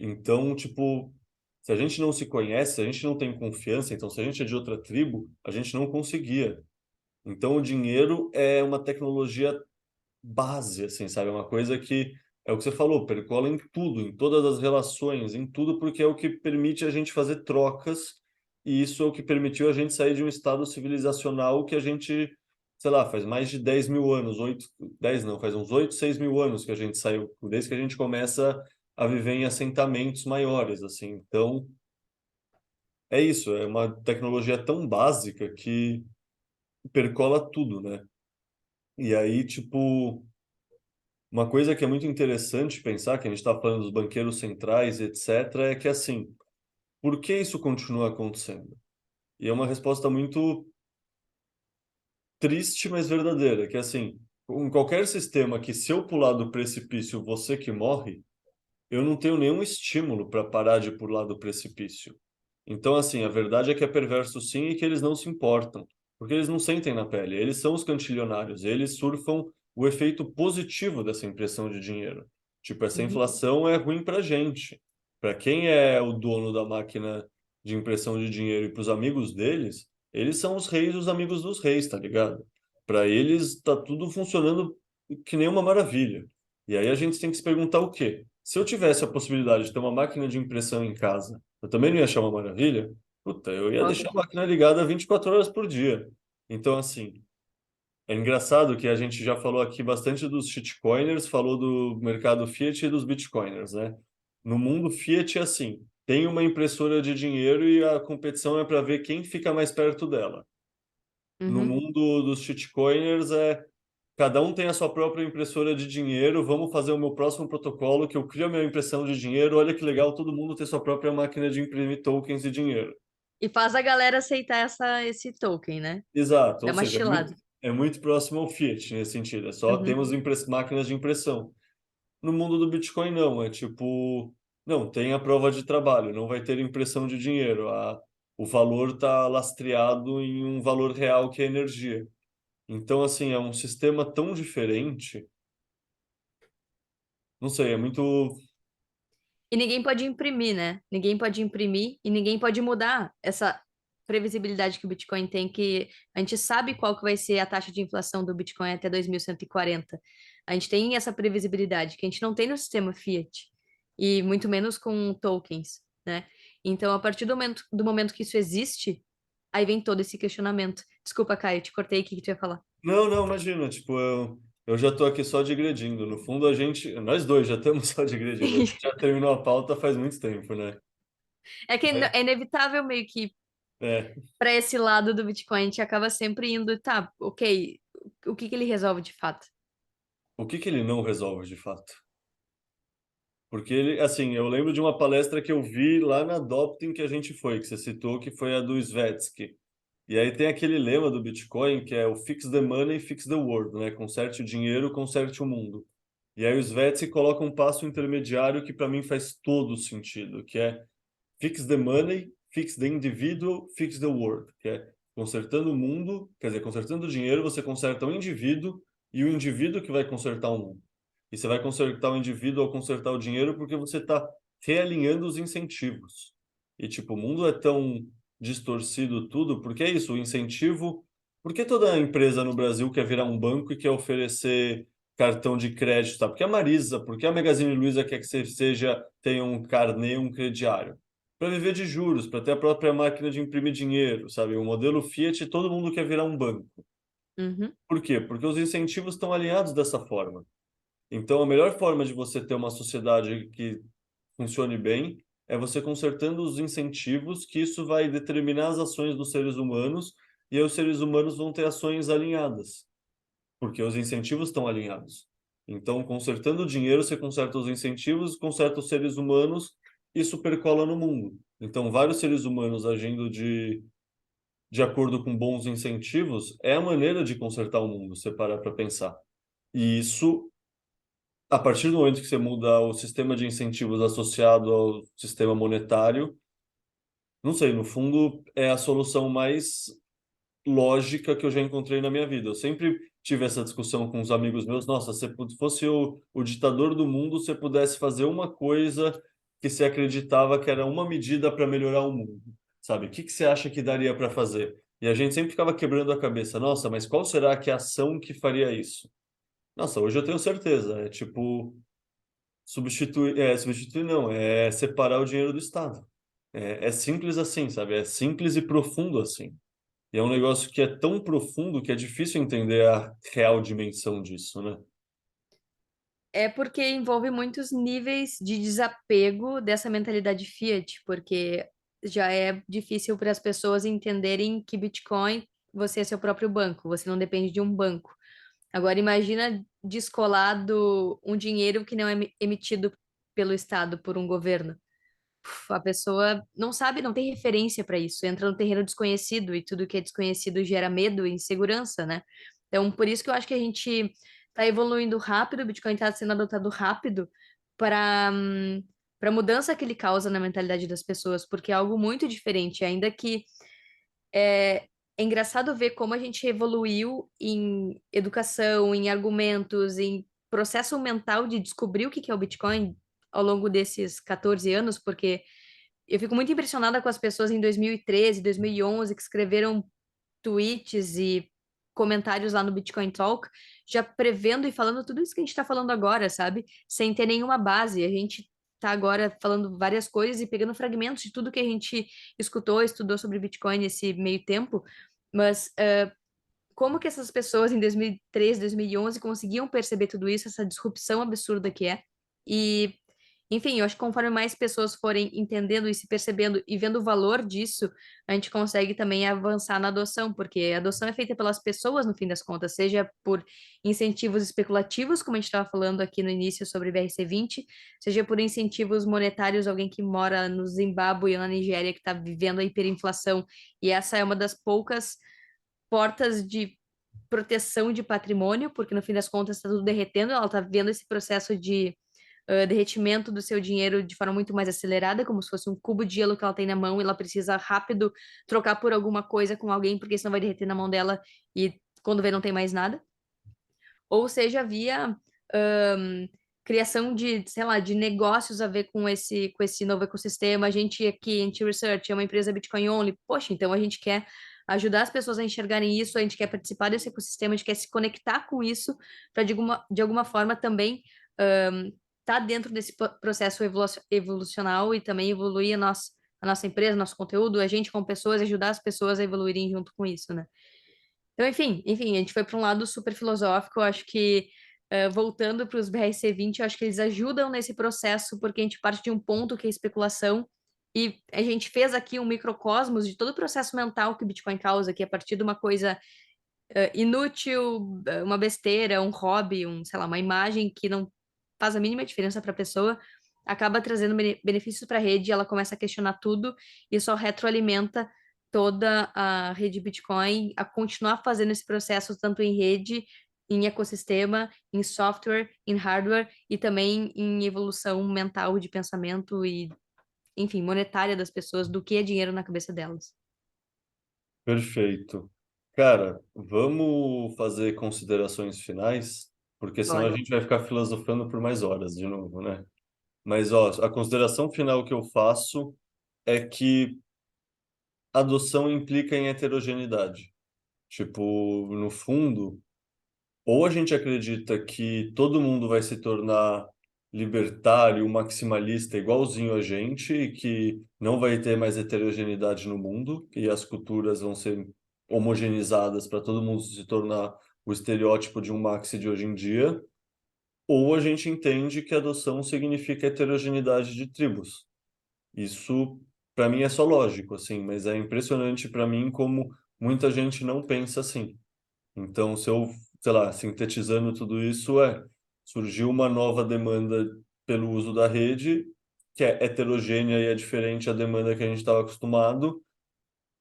Então, tipo, se a gente não se conhece, se a gente não tem confiança, então se a gente é de outra tribo, a gente não conseguia. Então, o dinheiro é uma tecnologia base, assim, sabe? É uma coisa que é o que você falou, percola em tudo, em todas as relações, em tudo, porque é o que permite a gente fazer trocas, e isso é o que permitiu a gente sair de um estado civilizacional que a gente, sei lá, faz mais de 10 mil anos, 8, 10 não, faz uns 8, 6 mil anos que a gente saiu, desde que a gente começa a viver em assentamentos maiores, assim. Então, é isso, é uma tecnologia tão básica que percola tudo, né? E aí, tipo, uma coisa que é muito interessante pensar, que a gente está falando dos banqueiros centrais, etc., é que, assim, por que isso continua acontecendo? E é uma resposta muito triste, mas verdadeira, que, assim, em qualquer sistema que se eu pular do precipício, você que morre, eu não tenho nenhum estímulo para parar de pular do precipício. Então, assim, a verdade é que é perverso sim e que eles não se importam, porque eles não sentem na pele. Eles são os cantilionários, eles surfam o efeito positivo dessa impressão de dinheiro. Tipo, essa Uhum. inflação é ruim para gente. Para quem é o dono da máquina de impressão de dinheiro e para os amigos deles, eles são os reis, os amigos dos reis, tá ligado? Para eles tá tudo funcionando que nem uma maravilha. E aí a gente tem que se perguntar o quê? Se eu tivesse a possibilidade de ter uma máquina de impressão em casa, eu também não ia achar uma maravilha? Puta, eu ia deixar a Óbvio. máquina ligada 24 horas por dia. Então, assim, é engraçado que a gente já falou aqui bastante dos shitcoiners, falou do mercado Fiat e dos bitcoiners, né? No mundo Fiat é assim, tem uma impressora de dinheiro e a competição é para ver quem fica mais perto dela. No Uhum. mundo dos shitcoiners é cada um tem a sua própria impressora de dinheiro. Vamos fazer o meu próximo protocolo que eu crio a minha impressão de dinheiro. Olha que legal, todo mundo ter sua própria máquina de imprimir tokens de dinheiro. E faz a galera aceitar esse token, né? Exato, Dá ou uma seja, chilada. é muito próximo ao Fiat nesse sentido. É só Uhum. temos máquinas de impressão. No mundo do Bitcoin, não. É tipo, não, tem a prova de trabalho, não vai ter impressão de dinheiro. O valor está lastreado em um valor real que é energia. Então, assim, é um sistema tão diferente. Não sei, é muito. E ninguém pode imprimir, né? Ninguém pode imprimir e ninguém pode mudar essa. previsibilidade que o Bitcoin tem, que a gente sabe qual que vai ser a taxa de inflação do Bitcoin até 2140. A gente tem essa previsibilidade que a gente não tem no sistema Fiat, e muito menos com tokens, né? Então, a partir do momento que isso existe, aí vem todo esse questionamento. Desculpa, Caio, te cortei, o que que tu ia falar? Não, não, imagina, tipo, eu já tô aqui só digredindo. No fundo, nós dois já estamos só digredindo. A gente já terminou a pauta faz muito tempo, né? É que É, é inevitável meio que é. para esse lado do Bitcoin, a gente acaba sempre indo, tá, ok, o que que ele resolve de fato? O que que ele não resolve de fato? Porque ele, assim, eu lembro de uma palestra que eu vi lá na Adopting que a gente foi, que você citou, que foi a do Svetsky. E aí tem aquele lema do Bitcoin que é o fix the money, fix the world, né? Conserte o dinheiro, conserte o mundo. E aí o Svetsky coloca um passo intermediário que para mim faz todo sentido, que é fix the money, fix the individual, fix the world, que é consertando o mundo, quer dizer, consertando o dinheiro, você conserta o indivíduo e o indivíduo que vai consertar o mundo. E você vai consertar o indivíduo ao consertar o dinheiro porque você está realinhando os incentivos. E, tipo, o mundo é tão distorcido tudo, porque é isso, o incentivo. Por que toda empresa no Brasil quer virar um banco e quer oferecer cartão de crédito, tá? Porque a Marisa, porque a Magazine Luiza quer que você seja, tenha um carnê, um crediário? Para viver de juros, para ter a própria máquina de imprimir dinheiro, sabe? O modelo Fiat, todo mundo quer virar um banco. Uhum. Por quê? Porque os incentivos estão alinhados dessa forma. Então, a melhor forma de você ter uma sociedade que funcione bem é você consertando os incentivos, que isso vai determinar as ações dos seres humanos, e aí os seres humanos vão ter ações alinhadas, porque os incentivos estão alinhados. Então, consertando o dinheiro, você conserta os incentivos, conserta os seres humanos, isso percola no mundo. Então, vários seres humanos agindo de acordo com bons incentivos é a maneira de consertar o mundo, se você parar para pensar. E isso a partir do momento que você muda o sistema de incentivos associado ao sistema monetário, não sei, no fundo é a solução mais lógica que eu já encontrei na minha vida. Eu sempre tive essa discussão com os amigos meus. Nossa, se fosse o ditador do mundo, se pudesse fazer uma coisa que você acreditava que era uma medida para melhorar o mundo, sabe? O que que você acha que daria para fazer? E a gente sempre ficava quebrando a cabeça. Nossa, mas qual será que é a ação que faria isso? Nossa, hoje eu tenho certeza. É tipo substituir não, é separar o dinheiro do Estado. É simples assim, sabe? É simples e profundo assim. E é um negócio que é tão profundo que é difícil entender a real dimensão disso, né? É porque envolve muitos níveis de desapego dessa mentalidade Fiat, porque já é difícil para as pessoas entenderem que Bitcoin você é seu próprio banco, você não depende de um banco. Agora imagina descolado um dinheiro que não é emitido pelo Estado, por um governo. A pessoa não sabe, não tem referência para isso, entra no terreno desconhecido e tudo que é desconhecido gera medo e insegurança, né? Então, por isso que eu acho que a gente está evoluindo rápido, o Bitcoin está sendo adotado rápido para para a mudança que ele causa na mentalidade das pessoas, porque é algo muito diferente, ainda que é engraçado ver como a gente evoluiu em educação, em argumentos, em processo mental de descobrir o que que é o Bitcoin ao longo desses 14 anos, porque eu fico muito impressionada com as pessoas em 2013, 2011 que escreveram tweets e comentários lá no Bitcoin Talk, já prevendo e falando tudo isso que a gente está falando agora, sabe? Sem ter nenhuma base. A gente está agora falando várias coisas e pegando fragmentos de tudo que a gente escutou, estudou sobre Bitcoin nesse meio tempo, mas como que essas pessoas em 2013, 2011 conseguiam perceber tudo isso, essa disrupção absurda que é? E enfim, eu acho que conforme mais pessoas forem entendendo e se percebendo e vendo o valor disso, a gente consegue também avançar na adoção, porque a adoção é feita pelas pessoas, no fim das contas, seja por incentivos especulativos, como a gente estava falando aqui no início sobre BRC20, seja por incentivos monetários, alguém que mora no Zimbábue ou na Nigéria que está vivendo a hiperinflação, e essa é uma das poucas portas de proteção de patrimônio, porque no fim das contas está tudo derretendo, ela está vendo esse processo de derretimento do seu dinheiro de forma muito mais acelerada, como se fosse um cubo de gelo que ela tem na mão e ela precisa rápido trocar por alguma coisa com alguém, porque senão vai derreter na mão dela e quando vê não tem mais nada. Ou seja, via criação de, sei lá, de negócios a ver com esse novo ecossistema. A gente aqui, Anti-Research, é uma empresa Bitcoin Only. Poxa, então a gente quer ajudar as pessoas a enxergarem isso, a gente quer participar desse ecossistema, a gente quer se conectar com isso para, de alguma forma, também estar dentro desse processo evolucional e também evoluir a nossa empresa, nosso conteúdo, a gente com pessoas, ajudar as pessoas a evoluírem junto com isso, né? Então, enfim, a gente foi para um lado super filosófico. Eu acho que, voltando para os BRC20, eu acho que eles ajudam nesse processo, porque a gente parte de um ponto que é especulação, e a gente fez aqui um microcosmos de todo o processo mental que o Bitcoin causa, que é a partir de uma coisa inútil, uma besteira, um hobby, sei lá, uma imagem que não faz a mínima diferença para a pessoa, acaba trazendo benefícios para a rede, e ela começa a questionar tudo e só retroalimenta toda a rede Bitcoin a continuar fazendo esse processo tanto em rede, em ecossistema, em software, em hardware e também em evolução mental de pensamento e, enfim, monetária das pessoas, do que é dinheiro na cabeça delas. Perfeito. Cara, vamos fazer considerações finais, porque senão a Bora. gente vai ficar filosofando por mais horas de novo, né? Mas, ó, a consideração final que eu faço é que adoção implica em heterogeneidade. Tipo, no fundo, ou a gente acredita que todo mundo vai se tornar libertário, maximalista, igualzinho a gente, e que não vai ter mais heterogeneidade no mundo, e as culturas vão ser homogeneizadas para todo mundo se tornar o estereótipo de um maxi de hoje em dia, ou a gente entende que adoção significa heterogeneidade de tribos. Isso, para mim, é só lógico, assim, mas é impressionante para mim como muita gente não pensa assim. Então, se eu, sei lá, sintetizando tudo isso, surgiu uma nova demanda pelo uso da rede, que é heterogênea e é diferente da demanda que a gente estava acostumado,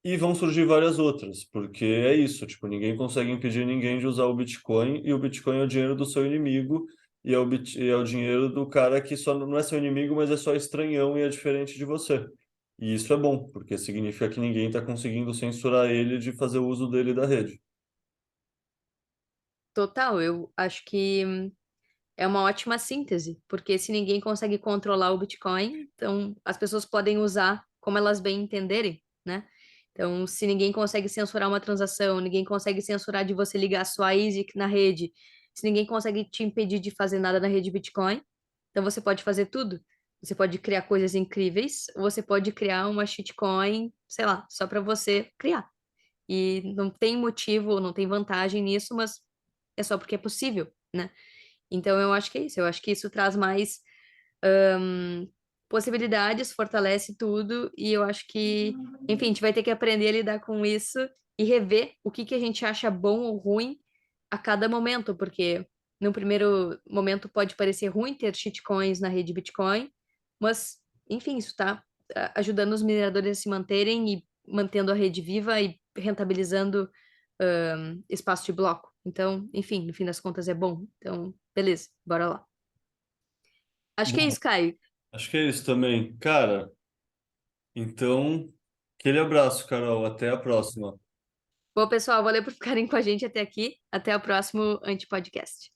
e vão surgir várias outras, porque é isso, tipo, ninguém consegue impedir ninguém de usar o Bitcoin, e o Bitcoin é o dinheiro do seu inimigo, e e é o dinheiro do cara que só não é seu inimigo, mas é só estranhão e é diferente de você. E isso é bom, porque significa que ninguém está conseguindo censurar ele de fazer o uso dele da rede. Total, eu acho que é uma ótima síntese, porque se ninguém consegue controlar o Bitcoin, então as pessoas podem usar como elas bem entenderem, né? Então, se ninguém consegue censurar uma transação, ninguém consegue censurar de você ligar sua ASIC na rede, se ninguém consegue te impedir de fazer nada na rede Bitcoin, então você pode fazer tudo. Você pode criar coisas incríveis, ou você pode criar uma shitcoin, sei lá, só para você criar. E não tem motivo, não tem vantagem nisso, mas é só porque é possível, né? Então, eu acho que é isso. Eu acho que isso traz mais possibilidades, fortalece tudo, e eu acho que, enfim, a gente vai ter que aprender a lidar com isso e rever o que que a gente acha bom ou ruim a cada momento, porque no primeiro momento pode parecer ruim ter shitcoins na rede Bitcoin, mas, enfim, isso está ajudando os mineradores a se manterem e mantendo a rede viva e rentabilizando espaço de bloco. Então, enfim, no fim das contas é bom. Então, beleza, bora lá. Acho que é Bom, isso, Caio. acho que é isso também. Cara, então, aquele abraço, Carol. Até a próxima. Bom, pessoal, valeu por ficarem com a gente até aqui. Até o próximo Antipodcast.